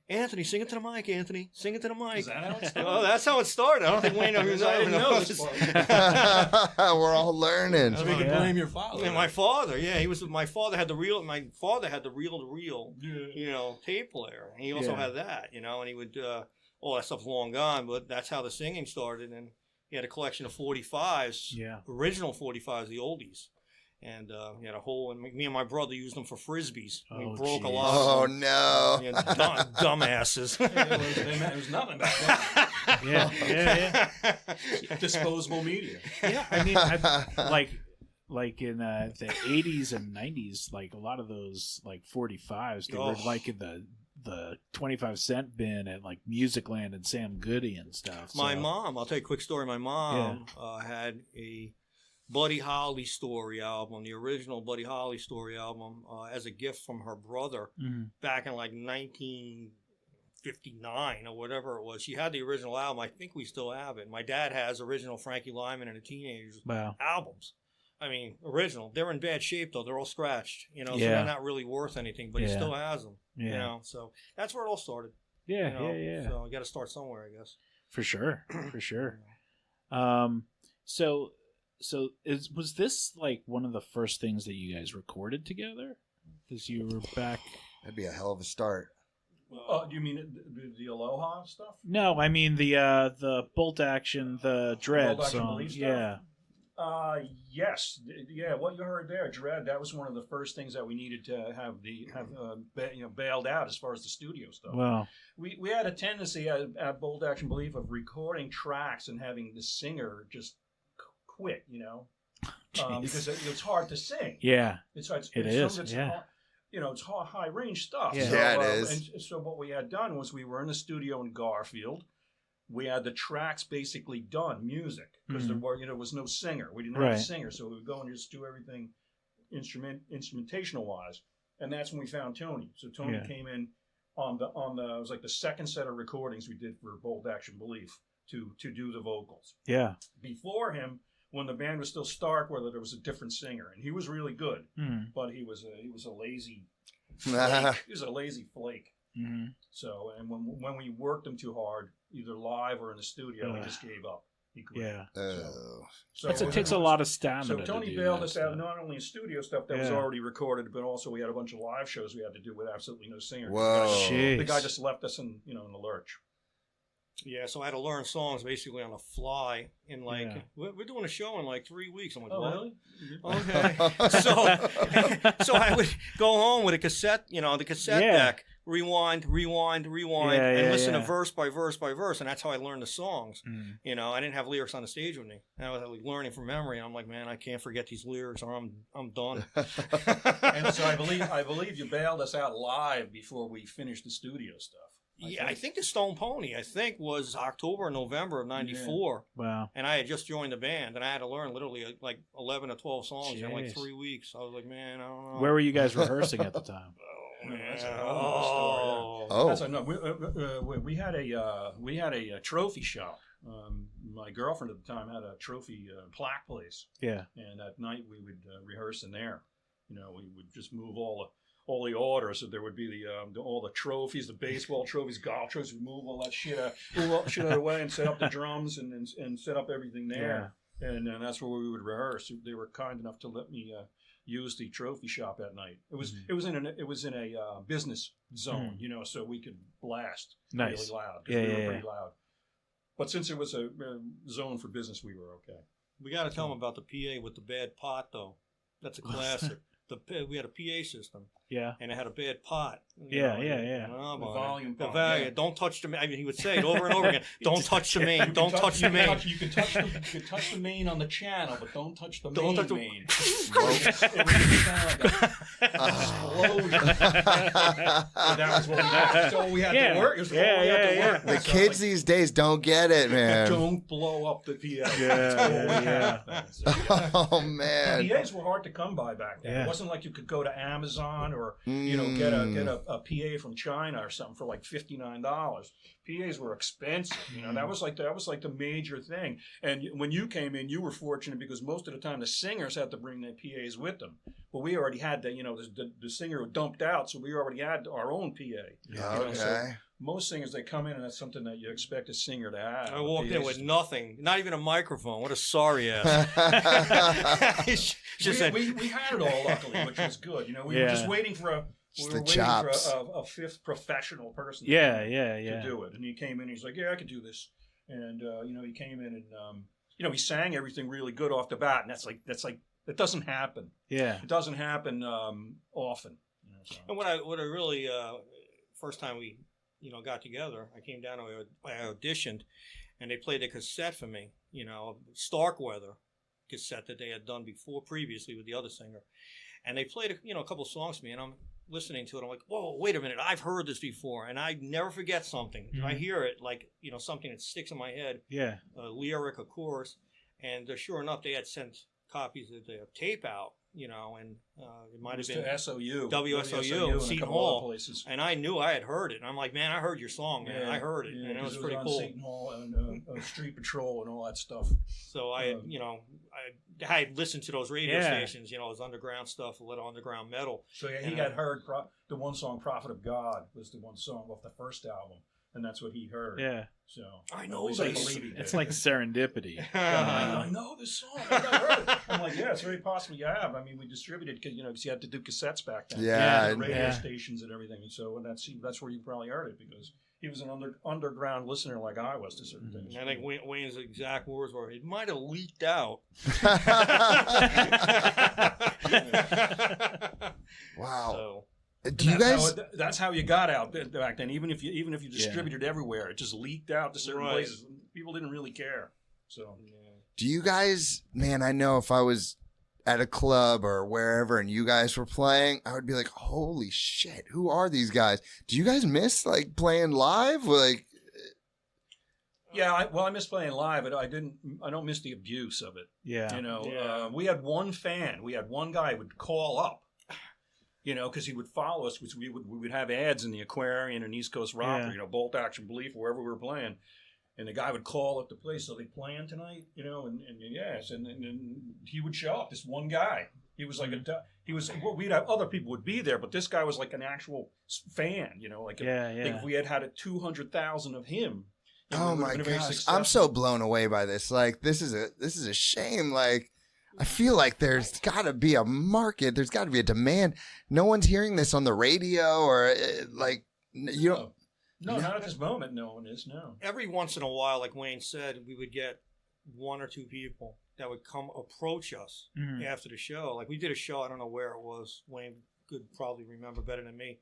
D: "Anthony, sing it to the mic, Anthony, sing it to the mic."
C: Is that how it started?
D: Oh, that's how it started. I don't think Wayne ever
C: I didn't know this part.
A: We're all learning.
C: So we can blame your father.
D: Yeah, my father, my father had the reel-to-reel, tape player. And he also had that, and he would, all that stuff's long gone, but that's how the singing started. And he had a collection of 45s, original 45s, the oldies. And he had a whole, and me and my brother used them for frisbees. We broke a lot.
A: Oh,
D: of them.
A: no.
D: Dumbasses.
C: It was nothing back then.
B: Yeah.
C: Disposable media.
B: Yeah, I mean, like in the 80s and 90s, like a lot of those like 45s, they were like in the 25-cent bin at like Musicland and Sam Goody and stuff. So.
D: My mom, I'll tell you a quick story. My mom had a Buddy Holly Story album, the original Buddy Holly Story album, as a gift from her brother back in like 1959 or whatever it was. She had the original album. I think we still have it. My dad has original Frankie Lyman and the Teenagers albums. I mean, original. They're in bad shape though. They're all scratched. So they're not really worth anything. But he still has them. So that's where it all started.
B: Yeah.
D: So you got to start somewhere, I guess.
B: For sure. So was this like one of the first things that you guys recorded together? Because you were back.
A: That'd be a hell of a start.
C: Oh, do you mean the Aloha stuff?
B: No, I mean the Bolt Action, the Dread
C: Bolt Action
B: song.
C: Belief stuff?
B: Yeah.
C: Yes. Yeah, what you heard there, Dread, that was one of the first things that we needed to have bailed out as far as the studio stuff.
B: Wow.
C: We had a tendency at Bold Action Belief of recording tracks and having the singer just quit, because it's hard to sing.
B: Yeah,
C: It's
B: it
C: some
B: is.
C: of it's
B: Yeah.
C: hard, it's high range stuff.
B: Yeah.
C: So,
A: Yeah, it is.
C: And so what we had done was we were in the studio in Garfield. We had the tracks basically done, music, because there was no singer. We didn't have a singer, so we would go and just do everything instrumentational wise. And that's when we found Tony. So Tony came in on the it was like the second set of recordings we did for Bold Action Belief to do the vocals.
B: Yeah.
C: Before him, when the band was still Starkweather, there was a different singer, and he was really good, but he was a lazy flake. He was a lazy flake.
B: Mm-hmm.
C: So, and when we worked him too hard, either live or in the studio, he just gave up. He quit.
B: Yeah.
C: So
B: It takes a lot of stamina.
C: So Tony
B: to do
C: bailed
B: that
C: us out
B: stuff.
C: not only in studio stuff that was already recorded, but also we had a bunch of live shows we had to do with absolutely no singer.
A: Whoa.
C: The guy just left us in the lurch.
D: Yeah, so I had to learn songs basically on the fly. In we're doing a show in like 3 weeks. I'm like, what?
C: Really?
D: Okay. so I would go home with a cassette, the cassette deck, rewind, and listen to verse by verse by verse, and that's how I learned the songs. I didn't have lyrics on the stage with me. And I was like learning from memory. I'm like, man, I can't forget these lyrics, or I'm done.
C: And so I believe you bailed us out live before we finished the studio stuff.
D: I think the Stone Pony, was October or November of '94.
B: Yeah. Wow.
D: And I had just joined the band, and I had to learn literally like 11 or 12 songs in like 3 weeks. I was like, man, I don't know.
B: Where were you guys rehearsing at the time?
C: That's we had a trophy shop. My girlfriend at the time had a trophy plaque place. Yeah. And at night we would rehearse in there. We would just move all the orders, so there would be all the trophies, the baseball trophies, golf trophies. We'd move all that shit out of the way and set up the drums and set up everything there. Yeah. And that's where we would rehearse. They were kind enough to let me use the trophy shop at night. It was in a business zone, so we could blast really loud. We were pretty loud. But since it was a zone for business, we were okay.
D: We got to tell them about the PA with the bad pot, though. That's a classic. We had a PA system. Yeah. And it had a bad pot.
C: The volume pot. Yeah.
D: Don't touch the main. I mean, he would say it over and over again. Don't touch the main. Don't touch the main.
C: You can touch the main on the channel, but don't touch the main. It would sound like an explosion. That was what we had. So we had to work. We had to work.
A: The kids these days don't get it, man.
C: Don't blow up the PA.
A: Oh man.
C: PAs were hard to come by back then. It wasn't like you could go to Amazon or get a PA from China or something for like $59. PAs were expensive. That was like the major thing. And when you came in, you were fortunate because most of the time the singers had to bring their PAs with them. But we already had the singer dumped out, so we already had our own PA. So most singers, they come in and that's something that you expect a singer to have.
D: I walked in with nothing, not even a microphone. What a sorry ass.
C: We had it all, luckily, which was good. We were just waiting for a fifth professional person to do it. And he came in, he's like, yeah, I could do this. And, he came in and, he sang everything really good off the bat. And that's like, it doesn't happen. Yeah. It doesn't happen often. So.
D: And what I really, first time we, got together, I came down, I auditioned, and they played a cassette for me, Starkweather cassette that they had done previously with the other singer. And they played, a couple songs for me, and I'm listening to it. I'm like, whoa, wait a minute. I've heard this before, and I never forget something. Mm-hmm. I hear it like, something that sticks in my head. Yeah. A lyric, of course. And sure enough, they had sent copies of the tape out, and it might have been
C: to SOU,
D: WSOU, Seton Hall, and I knew I had heard it. And I'm like, man, I heard your song, man. I heard it, and it was pretty cool.
C: Seton Hall and Street Patrol and all that stuff.
D: So I had listened to those radio stations, it was underground stuff, a little underground metal.
C: So he had heard the one song, "Prophet of God," was the one song off the first album. And that's what he heard. Yeah. So
D: I know this.
B: It's like serendipity.
C: I know this song. I heard it. I'm like, yeah, it's very possible you have. I mean, we distributed because you had to do cassettes back then.
A: Yeah.
C: Radio stations and everything. And so that's where you probably heard it because he was an underground listener like I was to certain things.
D: I think Wayne's exact words were, "It might have leaked out."
A: Wow.
D: So.
A: Do you guys?
C: That's how you got out back then. Even if you distributed everywhere, it just leaked out to certain places. People didn't really care. So
A: Do you guys, man, I know if I was at a club or wherever and you guys were playing, I would be like, holy shit, who are these guys? Do you guys miss like playing live? Like,
C: yeah, I miss playing live, but I don't miss the abuse of it.
B: Yeah.
C: You know, we had one fan. We had one guy who would call up, you know, because he would follow us, which we would have ads in the Aquarian and East Coast Rocker, you know, Bolt Action Belief, wherever we were playing. And the guy would call up the place, so they playing tonight, you know, and yes, and he would show up. This one guy, he was like we'd have other people would be there, but this guy was like an actual fan, you know, like if we had a 200,000 of him.
A: Oh my gosh, I'm so blown away by this. Like, this is a shame. Like, I feel like there's got to be a market. There's got to be a demand. No one's hearing this on the radio or like you don't.
C: No, not at this moment. No one is. No.
D: Every once in a while, like Wayne said, we would get one or two people that would come approach us after the show. Like we did a show, I don't know where it was. Wayne could probably remember better than me.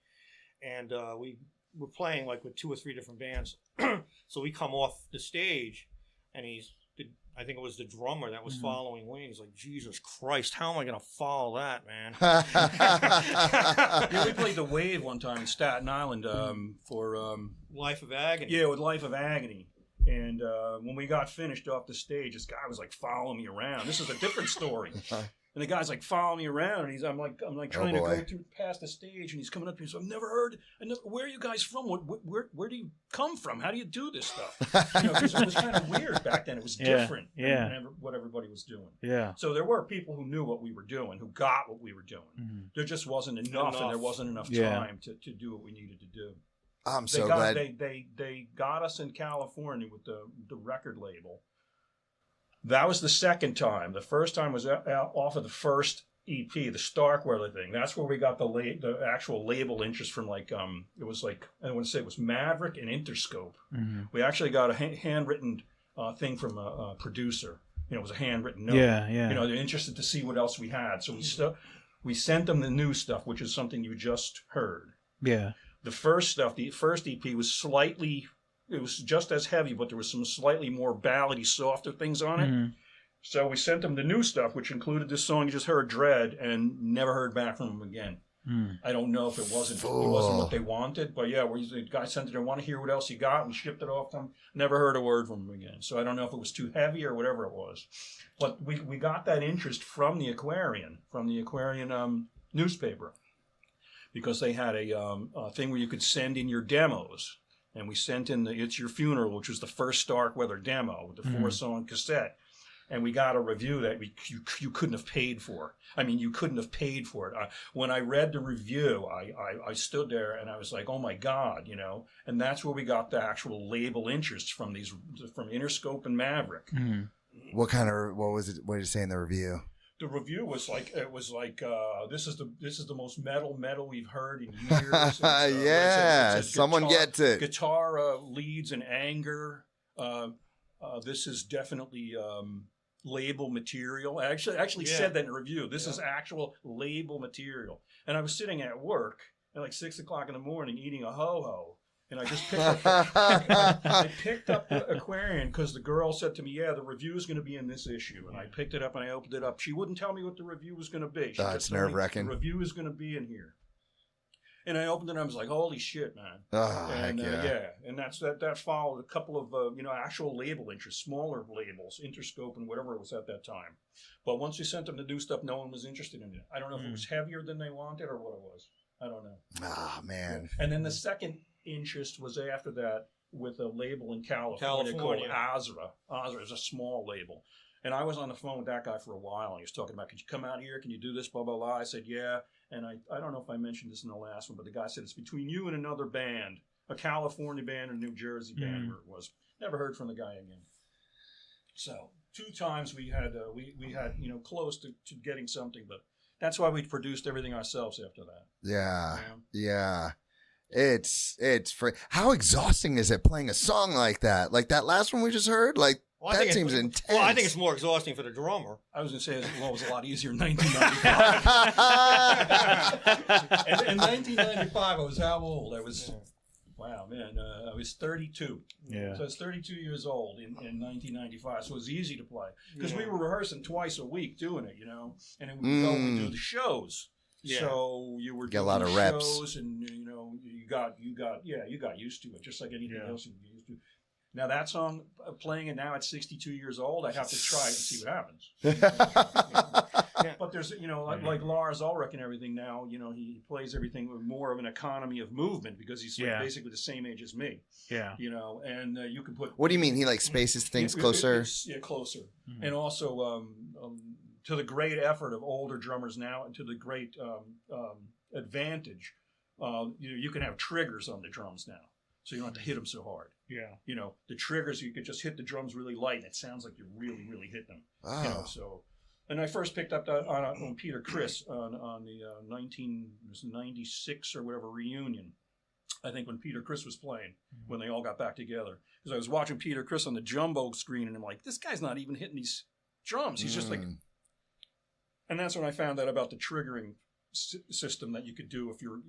D: And we were playing like with 2 or 3 different bands. So we come off the stage, and I think it was the drummer that was following Wayne. He's like, Jesus Christ, how am I going to follow that, man?
C: Yeah, we played the Wave one time in Staten Island for
D: Life of Agony.
C: Yeah, with Life of Agony. And when we got finished off the stage, this guy was like following me around. This is a different story. And the guy's like following me around, and I'm like trying to go through past the stage, and he's coming up to me. So I've never heard. Where are you guys from? Where do you come from? How do you do this stuff? You know, because it was kind of weird back then. It was different than what everybody was doing.
B: Yeah.
C: So there were people who knew what we were doing, who got what we were doing. Mm-hmm. There just wasn't enough, and there wasn't enough time to do what we needed to do.
A: I'm so glad
C: they got us in California with the record label. That was the second time. The first time was off of the first EP, the Starkweather thing. That's where we got the actual label interest from. Like it was like, I want to say it was Maverick and Interscope. Mm-hmm. We actually got a handwritten thing from a producer. You know, it was a handwritten note. Yeah. You know, they're interested to see what else we had. So we sent them the new stuff, which is something you just heard.
B: Yeah.
C: The first stuff, the first EP was slightly. It was just as heavy, but there was some slightly more ballady, softer things on it. Mm-hmm. So we sent them the new stuff, which included this song you just heard, Dread, and never heard back from them again. Mm. I don't know if it wasn't what they wanted, but yeah, the guy sent it. I want to hear what else you got. We shipped it off to them. Never heard a word from them again. So I don't know if it was too heavy or whatever it was. But we got that interest from the Aquarian newspaper, because they had a thing where you could send in your demos. And we sent in It's Your Funeral, which was the first Starkweather demo with the 4-song cassette. And we got a review that you couldn't have paid for. I mean, you couldn't have paid for it. When I read the review, I stood there and I was like, oh my God, you know. And that's where we got the actual label interest from Interscope and Maverick.
A: Mm. What was it? What did you say in the review?
C: The review was like, this is the most metal we've heard in years.
A: Someone gets it.
C: Guitar leads in anger. This is definitely label material. I actually said that in the review. This is actual label material. And I was sitting at work at like 6:00 in the morning eating a ho-ho. And I just picked up the Aquarian because the girl said to me, yeah, the review is going to be in this issue. And I picked it up and I opened it up. She wouldn't tell me what the review was going to be.
A: That's nerve-wracking.
C: The review is going to be in here. And I opened it and I was like, holy shit, man.
A: And
C: that followed a couple of, actual label interests, smaller labels, Interscope and whatever it was at that time. But once we sent them the new stuff, no one was interested in it. I don't know if it was heavier than they wanted or what it was. I don't know.
A: Ah, man.
C: And then the second interest was after that with a label in California called Azra. Azra is a small label. And I was on the phone with that guy for a while, and he was talking about, could you come out here? Can you do this? Blah, blah, blah. I said, yeah. And I don't know if I mentioned this in the last one, but the guy said, it's between you and another band, a California band or a New Jersey band, where it was. Never heard from the guy again. So 2 times we had close to getting something, but that's why we produced everything ourselves after that.
A: Yeah. It's free. How exhausting is it playing a song like that? Like that last one we just heard? Like, that seems intense.
D: Well, I think it's more exhausting for the drummer.
C: I was going to say, it was a lot easier in 1995. In 1995, I was how old? I was Wow, man, I was 32.
B: Yeah.
C: So I was 32 years old in 1995, so it was easy to play. Because we were rehearsing twice a week doing it, and then we would go and do the shows.
D: Yeah.
C: So you were
A: Get a
C: doing
A: lot of reps.
C: shows, and you got used to it, just like anything else you get used to. Now that song, playing it now at 62 years old, I'd have to try it and see what happens. But there's, like Lars Ulrich and everything now, he plays everything with more of an economy of movement because he's basically the same age as me.
B: Yeah.
C: And you can put.
A: What do you mean? He like spaces things closer?
C: Closer. Mm-hmm. And also to the great effort of older drummers now and to the great advantage, you can have triggers on the drums now. So you don't have to hit them so hard.
B: Yeah.
C: The triggers, you could just hit the drums really light and it sounds like you're really, really hitting them.
A: Oh.
C: And I first picked up that on Peter Criss on the 1996 or whatever reunion. I think when Peter Criss was playing, when they all got back together. Because I was watching Peter Criss on the jumbo screen and I'm like, this guy's not even hitting these drums. He's just like... And that's when I found out about the triggering system that you could do if you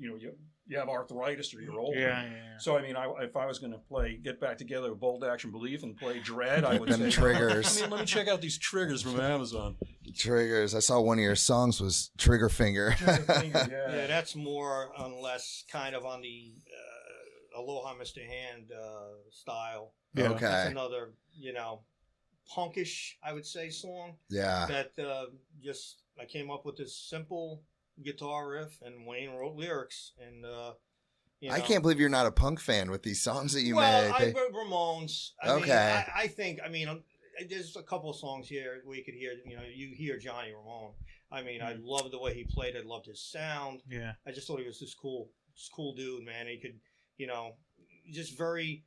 C: have arthritis or you're older.
B: Yeah.
C: So I mean, if I was going to get back together with Bold Action Belief and play Dread, I would say
A: triggers.
C: Let me check out these triggers from Amazon.
A: Triggers. I saw one of your songs was Trigger Finger.
D: Yeah, that's more or less kind of on the Aloha Mr. Hand style.
A: Yeah. Okay.
D: That's another punkish, I would say, song.
A: Yeah.
D: That I came up with this simple guitar riff, and Wayne wrote lyrics, and
A: I can't believe you're not a punk fan with these songs that you made.
D: I wrote Ramones. I think there's a couple of songs here where you could hear, you hear Johnny Ramone. I mean, I loved the way he played. I loved his sound.
B: Yeah.
D: I just thought he was this cool dude, man. He could, just very,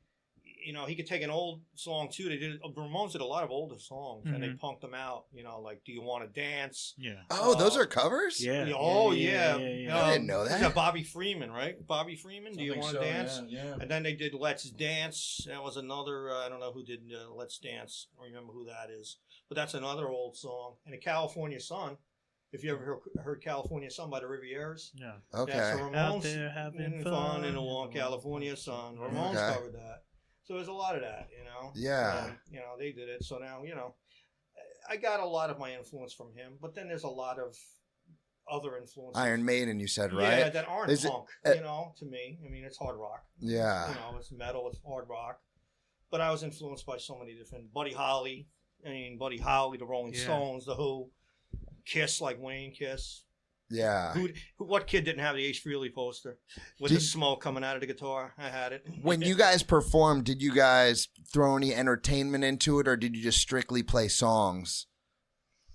D: he could take an old song too. Ramones did a lot of older songs, and they punked them out. Like "Do You Want to Dance?"
B: Yeah.
A: Oh, those are covers?
B: Yeah.
A: I didn't know that.
D: Yeah, Bobby Freeman, right? Bobby Freeman. Do You Want to Dance?
C: Yeah.
D: And then they did "Let's Dance." That was another. I don't know who did "Let's Dance." I don't remember who that is, but that's another old song. And "A California Sun." If you ever heard "California Sun" by the Rivieras,
B: Yeah.
A: Okay.
D: that's the Ramones.
B: Out there having
D: fun in a warm California sun. Ramones covered that. So there's a lot of that,
A: Yeah.
D: They did it. So now, I got a lot of my influence from him, but then there's a lot of other influences.
A: Iron Maiden, you said, right?
D: Yeah, that aren't punk, to me. I mean, it's hard rock.
A: Yeah.
D: It's metal, it's hard rock. But I was influenced by so many different... Buddy Holly, the Rolling Stones, The Who, Kiss, like Wayne Kiss.
A: Yeah.
D: What kid didn't have the Ace Frehley poster with the smoke coming out of the guitar? I had it.
A: When you guys performed, did you guys throw any entertainment into it, or did you just strictly play songs?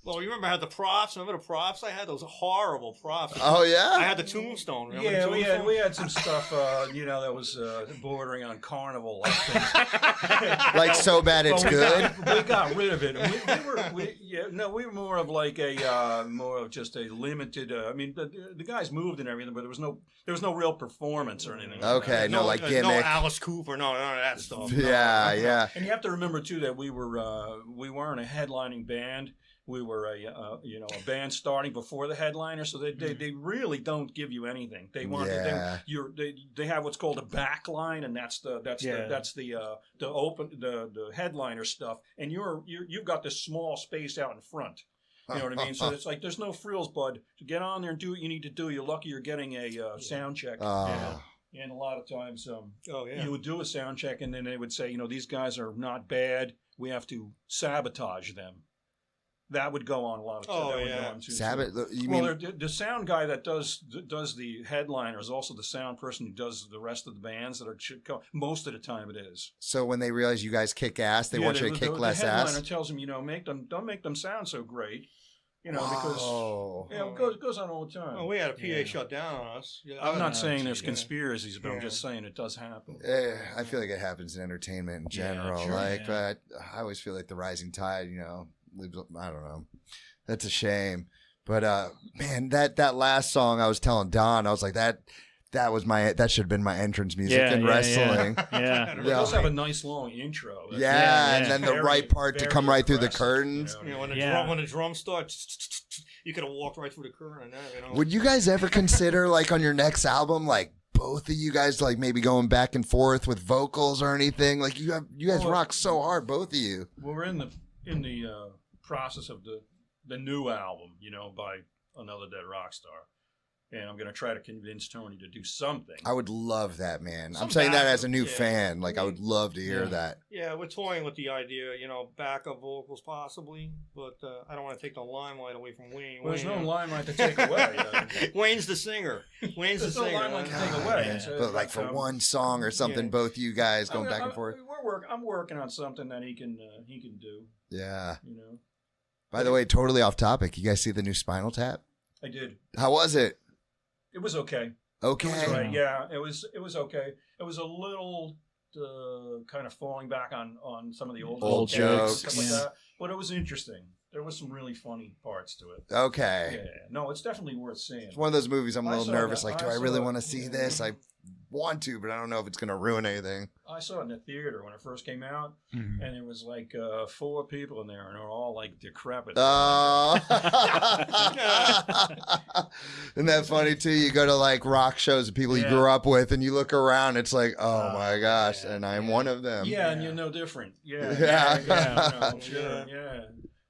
D: Well, you remember I had the props? Remember the props? I had those horrible props.
A: Oh, yeah?
D: I had the tombstone. Remember
C: Yeah,
D: the tombstone?
C: we had some stuff, that was bordering on carnival.
A: Like so bad it's good?
C: We got rid of it. We were more of like more of just a limited. The guys moved and everything, but there was no real performance or anything.
A: Okay,
C: like that.
A: no like gimmick.
D: No Alice Cooper, none of that stuff.
A: Yeah.
C: And you have to remember too that we weren't a headlining band. We were a band starting before the headliner, so they really don't give you anything. They want they have what's called a back line, and that's the headliner stuff, and you've got this small space out in front. You know what I mean? So it's like there's no frills, bud. To get on there and do what you need to do, you're lucky you're getting a sound check. And a lot of times, you would do a sound check, and then they would say, these guys are not bad. We have to sabotage them. That would go on a lot of times. The sound guy that does the headliner is also the sound person who does the rest of the bands that should come. Most of the time it is.
A: So when they realize you guys kick ass, they want you to kick less ass?
C: The headliner tells them, don't make them sound so great. Because it goes on all the time.
D: Well, we had a PA shut down on us.
C: I'm not saying there's conspiracies, but I'm just saying it does happen.
A: I feel like it happens in entertainment in general. But I always feel like the rising tide, I don't know. That's a shame. But man, that last song I was telling Don, I was like that should have been my entrance music in wrestling.
C: Yeah. It does have a nice long intro.
A: And then the right part to come right through the curtains.
D: When the drum starts, you could have walked right through the curtain.
A: Would you guys ever consider, like, on your next album, like, both of you guys like maybe going back and forth with vocals or anything? Like you guys rock so hard, both of you.
C: Well, we're in the process of the new album, by Another Dead Rockstar. And I'm going to try to convince Tony to do something.
A: I would love that, man. I'm saying that as a new fan. Like, I would love to hear that.
D: Yeah, we're toying with the idea, backup vocals possibly, but I don't want to take the limelight away from Wayne.
C: Well, there's no limelight to take away.
D: Wayne's the singer. There's
C: no limelight to take away.
A: But like for one song or something, both you guys going back and forth.
C: I'm working on something that he can do.
A: Yeah. By the way, totally off topic. You guys see the new Spinal Tap?
C: I did.
A: How was it?
C: It was okay.
A: Okay.
C: It was right. Yeah, it was okay. It was a little kind of falling back on some of the old
A: jokes,
C: stuff like that, but it was interesting. There was some really funny parts to it.
A: Okay.
C: Yeah. No, it's definitely worth seeing.
A: It's one of those movies I'm a little nervous. Like, do I really want to see
C: Yeah.
A: this? I want to, but I don't know if it's going to ruin anything.
C: I saw it in the theater when it first came out, and there was like 4 people in there, and they're all like decrepit.
A: Isn't that funny too? You go to like rock shows of people you grew up with, and you look around. It's like, oh my gosh, and I'm one of them.
C: Yeah, and you're no different. Yeah. Sure. Yeah.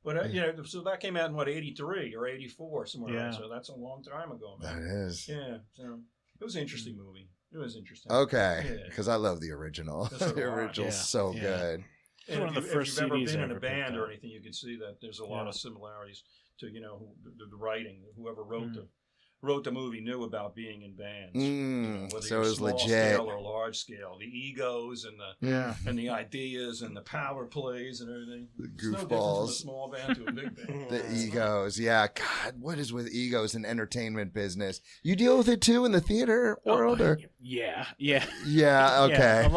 C: But so that came out in 83 or 84 somewhere.
B: Yeah.
C: Around, so that's a long time ago, man.
A: That is.
C: Yeah. So it was an interesting movie. It was interesting.
A: Okay, because I love the original.
C: That's
A: The original's so good.
B: It's one of the first
C: if you've ever
B: CDs
C: been
B: I
C: in a
B: ever
C: band
B: picked
C: or
B: up.
C: anything, you can see that there's a lot of similarities to the writing. Whoever wrote the movie knew about being in bands. Whether
A: So
C: you're
A: it was
C: small
A: legit.
C: scale or large scale, the egos and the ideas and the power plays and everything.
A: The
C: It's no different
A: goofballs.
C: from a small band to a big band.
A: The egos, yeah. God, what is with egos in entertainment business? You deal with it too in the theater world, or
B: Yeah.
A: yeah, okay,
B: Yeah, a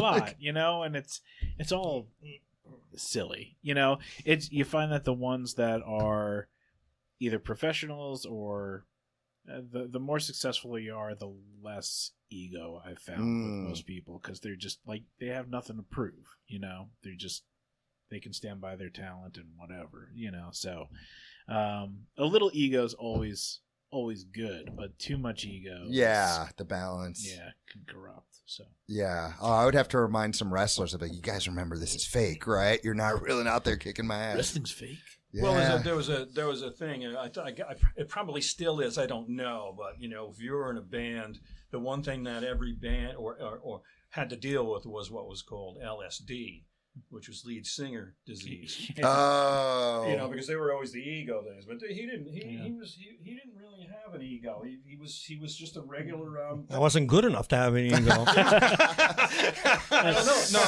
B: lot, and it's all silly, you find that the ones that are either professionals or the more successful you are, the less ego I've found with most people, because they're just like, they have nothing to prove, they can stand by their talent and whatever, so a little ego is always good, but too much ego
A: the balance,
B: can corrupt. So
A: I would have to remind some wrestlers of, like, you guys remember this is fake, right? You're not really out there kicking my ass.
B: wrestling's fake.
A: Yeah.
C: Well, there was a thing. It probably still is. I don't know, but if you were in a band, the one thing that every band or had to deal with was what was called LSD, which was lead singer disease.
A: Oh,
C: because they were always the ego things, but he didn't. He didn't really have an ego. He was just a regular.
D: I wasn't good enough to have an ego.
C: I don't know. No,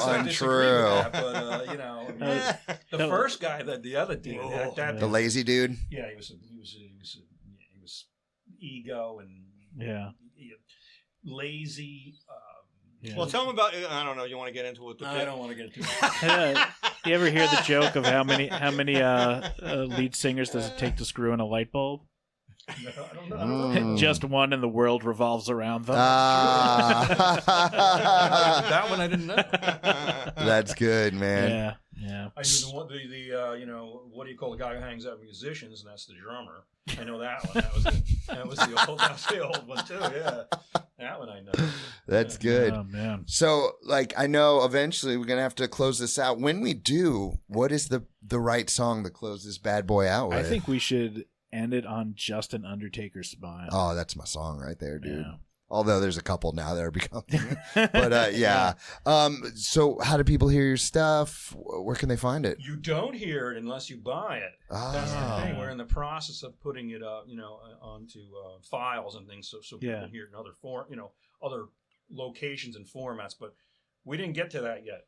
C: I disagree with that, but the first guy, the other dude,
A: the lazy dude.
C: Yeah, he was ego and lazy.
D: Well, tell them about. I don't know. You want to get into it?
C: I don't want to get into it.
B: You ever hear the joke of how many lead singers does it take to screw in a light bulb?
C: No, I don't know.
B: Just one, and the world revolves around them.
C: That one I didn't know.
A: That's good, man.
B: Yeah.
C: I knew what do you call the guy who hangs out with musicians, and that's the drummer. I know that one. That was the old one too. Yeah, that one I know.
A: That's good.
B: Oh man.
A: So, like, I know eventually we're gonna have to close this out. When we do, what is the right song to close this bad boy out with?
B: I think we should end it on Just an Undertaker Smile.
A: Oh, that's my song right there, dude.
B: Yeah.
A: Although there's a couple now that are becoming, but yeah. So how do people hear your stuff? Where can they find it?
C: You don't hear it unless you buy it. That's the thing. We're in the process of putting it up, onto files and things, so people can hear it in other other locations and formats. But we didn't get to that yet,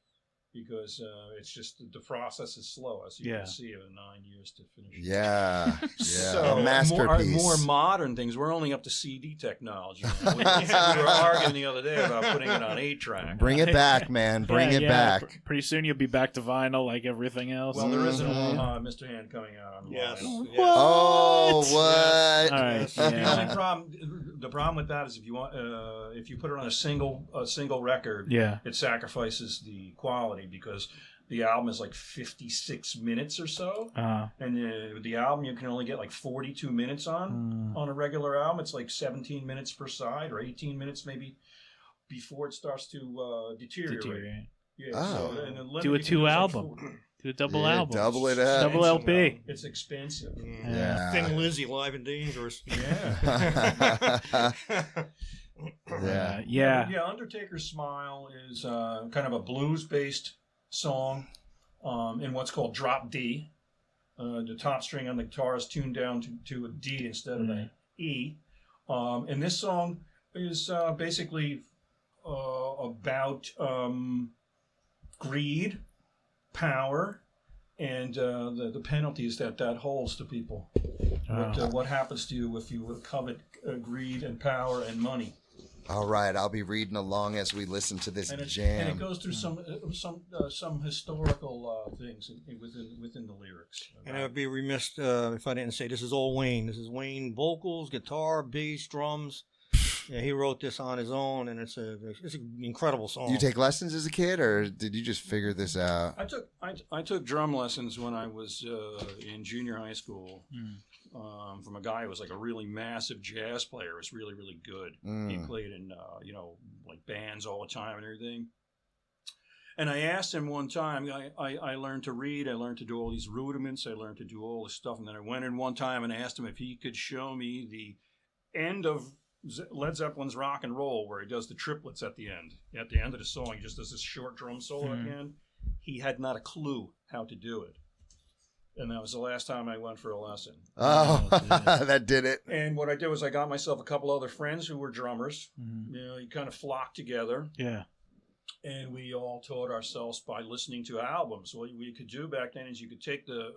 C: because it's just the process is slow, as you can see, it 9 years to finish.
A: Yeah.
C: So
A: a masterpiece.
C: More modern things. We're only up to CD technology. We were arguing the other day about putting it on 8-track.
A: Bring it back, man. Bring it back.
B: Pretty soon you'll be back to vinyl like everything else.
C: Well, there is an Aloha Mr. Hand coming out on
D: Yes.
C: vinyl.
A: Oh, what?
B: All right.
C: The only problem with that is if you put it on a single record, it sacrifices the quality, because the album is like 56 minutes or so, and the album you can only get like 42 minutes on a regular album. It's like 17 minutes per side, or 18 minutes maybe, before it starts to deteriorate. Yeah, so, and the limit
B: do a
C: you can do is, like,
B: two-album. Do a double album.
A: Double it up.
B: Double LP.
C: It's expensive.
A: Yeah.
D: Thin Lizzy, Live and Dangerous.
C: Yeah.
A: Yeah.
C: Yeah, Undertaker's Smile is kind of a blues-based song in what's called drop D. The top string on the guitar is tuned down to a D instead of an E. And this song is basically about greed, power, and the penalties that holds to people. What happens to you if you covet greed and power and money?
A: All right, I'll be reading along as we listen to this jam.
C: And it goes through some historical things within the lyrics.
D: And I would be remiss if I didn't say this is all Wayne. This is Wayne vocals, guitar, bass, drums. Yeah, he wrote this on his own, and it's an incredible song.
A: You take lessons as a kid, or did you just figure this out?
C: I took drum lessons when I was in junior high school from a guy who was like a really massive jazz player. It was really, really good. He played in like bands all the time and everything. And I asked him one time, I learned to read, I learned to do all these rudiments, I learned to do all this stuff, and then I went in one time and asked him if he could show me the end of Led Zeppelin's Rock and Roll, where he does the triplets at the end. At the end of the song, he just does this short drum solo at the end. He had not a clue how to do it. And that was the last time I went for a lesson.
A: Oh, that did it.
C: And what I did was I got myself a couple other friends who were drummers. You kind of flocked together.
B: Yeah.
C: And we all taught ourselves by listening to albums. What we could do back then is you could take the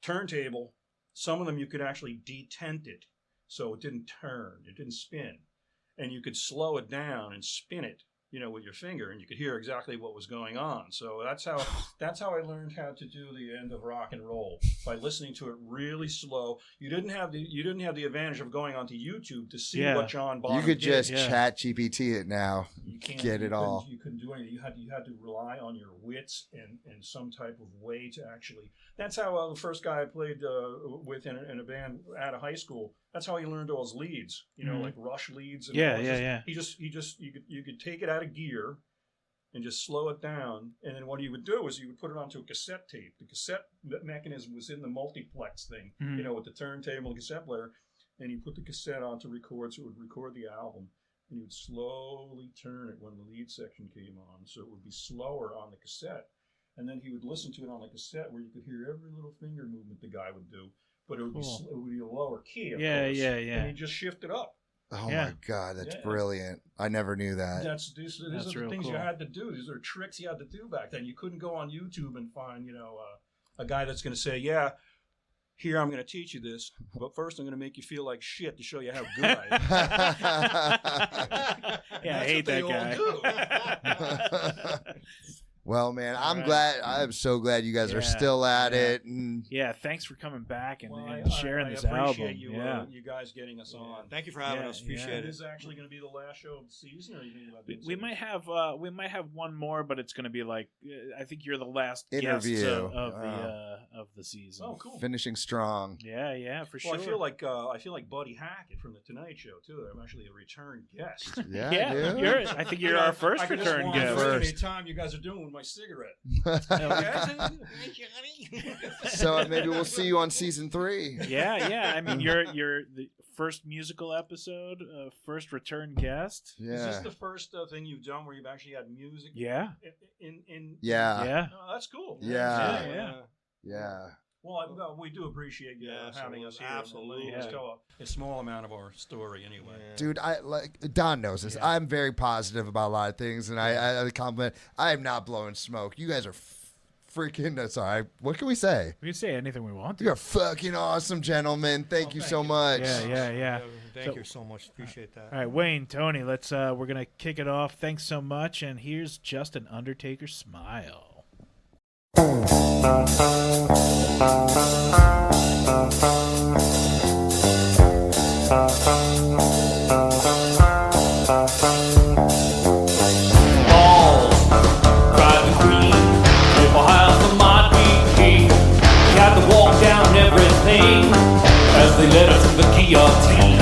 C: turntable. Some of them you could actually detent it, so it didn't turn, it didn't spin, and you could slow it down and spin it, with your finger, and you could hear exactly what was going on. So that's how I learned how to do the end of Rock and Roll, by listening to it really slow. You didn't have the advantage of going onto YouTube to see what John Bonham
A: did. You could just
C: did.
A: chat GPT it now.
C: You can't
A: get it all.
C: You couldn't do anything. You had to rely on your wits and some type of way to actually. That's how the first guy I played with in a band out of high school. That's how he learned all his leads. Like Rush leads. And you could take it out of gear and just slow it down. And then what he would do is he would put it onto a cassette tape. The cassette mechanism was in the multiplex thing, with the turntable and cassette player. And he put the cassette on to record, so it would record the album. And he would slowly turn it when the lead section came on, so it would be slower on the cassette. And then he would listen to it on the cassette, where you could hear every little finger movement the guy would do. But it would be a lower key, of course. And he just shifted up.
A: Oh my God, that's brilliant! I never knew that.
C: These are the things you had to do. These are tricks you had to do back then. You couldn't go on YouTube and find, a guy that's going to say, "Yeah, here I'm going to teach you this, but first I'm going to make you feel like shit to show you how good I am."
B: I hate that guy.
A: Well, man, I'm so glad you guys are still at it. And
B: thanks for coming back and sharing this album.
C: I appreciate you guys getting us on.
D: Thank you for having us. Appreciate it.
C: Is actually going to be the last show of the season, or are you thinking about
B: we might have one more, but it's going to be like I think you're the last
A: interview
B: guest of the season.
C: Oh, cool!
A: Finishing strong.
B: Yeah, for sure.
C: Well, I feel like Buddy Hackett from the Tonight Show too. I'm actually a return guest.
B: I think you're our first return guest.
C: How many time you guys are doing my cigarette.
A: So maybe we'll see you on season 3.
B: I mean, you're the first musical episode, first return guest.
C: Is this the first thing you've done where you've actually had music?
B: Yeah.
C: Oh, that's cool.
A: Yeah.
C: Well, we do appreciate you having us here.
D: Absolutely.
C: Just tell a small amount of our story anyway.
A: Dude, Don knows this. I'm very positive about a lot of things, and I compliment. I am not blowing smoke. You guys are freaking. Sorry, what can we say?
B: We can say anything we want to.
A: You're fucking awesome, gentlemen. Thank you so much.
B: Yeah.
D: Thank you so much. Appreciate that.
B: All right, Wayne, Tony, let's. We're gonna kick it off. Thanks so much, and here's just an Undertaker smile.
E: Cried as they led her to the guillotine.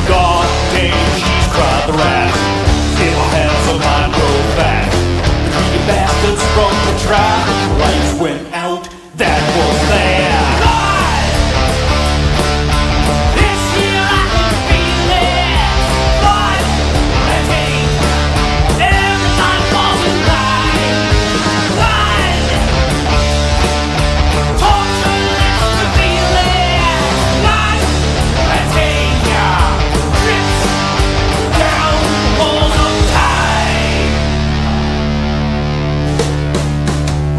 E: God damn, she's cried the wrath. If I had some mind grow fast, the greedy bastards from the trap. Lights went out, that was that. This year I can feel it. Blood and hate. Every time falls in line. Blood. Torture lips to feel it. Blood and hate. Rips down the walls of time.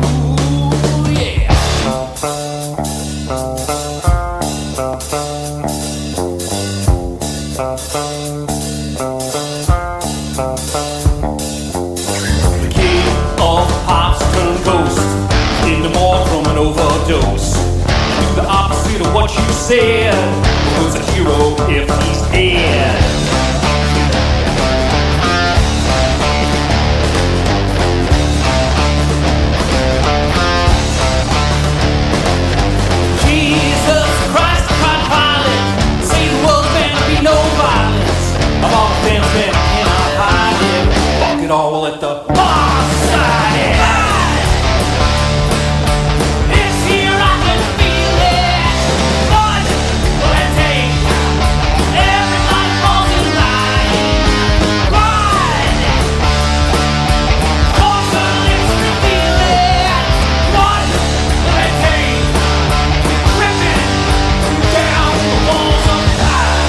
E: Ooh, yeah. The king of pops turned ghost into more from an overdose. Do the opposite of what you said. Who's a hero if he's dead? Jesus Christ, cried Pilate. Say the world's gonna be no violence. Of all the things that I cannot hide it. Fuck it all, let the boss side. This year I can feel it. Blood and hate. Every life falls in line. Blood. Torture lips to feel it. Blood and hate. Ripping down the walls of time.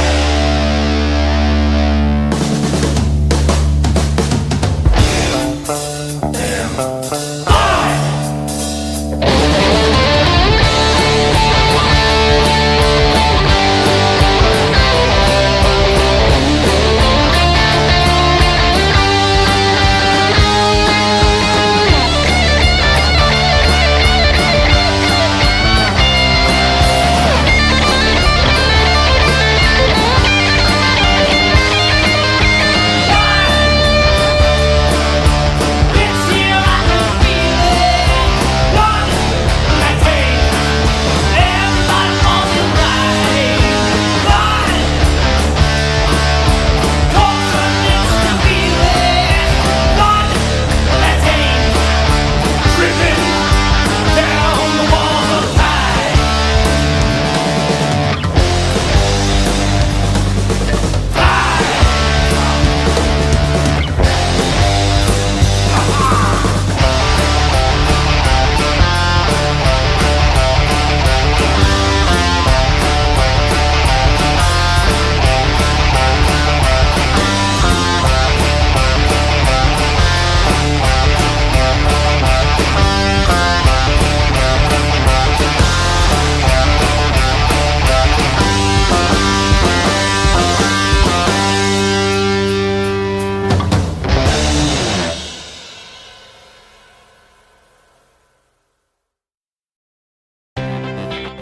E: This year I can feel it. Blood and hate. Every life falls in line. Blood. Torture lips to feel it. Blood and hate. Dripping down the walls of time.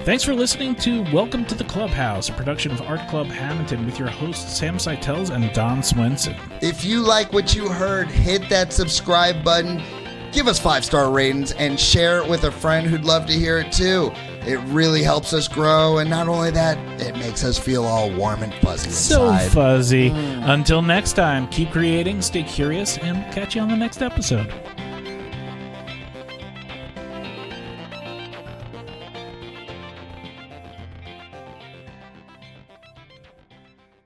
B: Thanks for listening to Welcome to the Clubhouse, a production of Art Club Hamilton with your hosts Sam Seitels and Don Swenson.
A: If you like what you heard, hit that subscribe button, give us 5-star ratings, and share it with a friend who'd love to hear it too. It really helps us grow, and not only that, it makes us feel all warm and fuzzy inside.
B: So fuzzy. Until next time, keep creating, stay curious, and catch you on the next episode.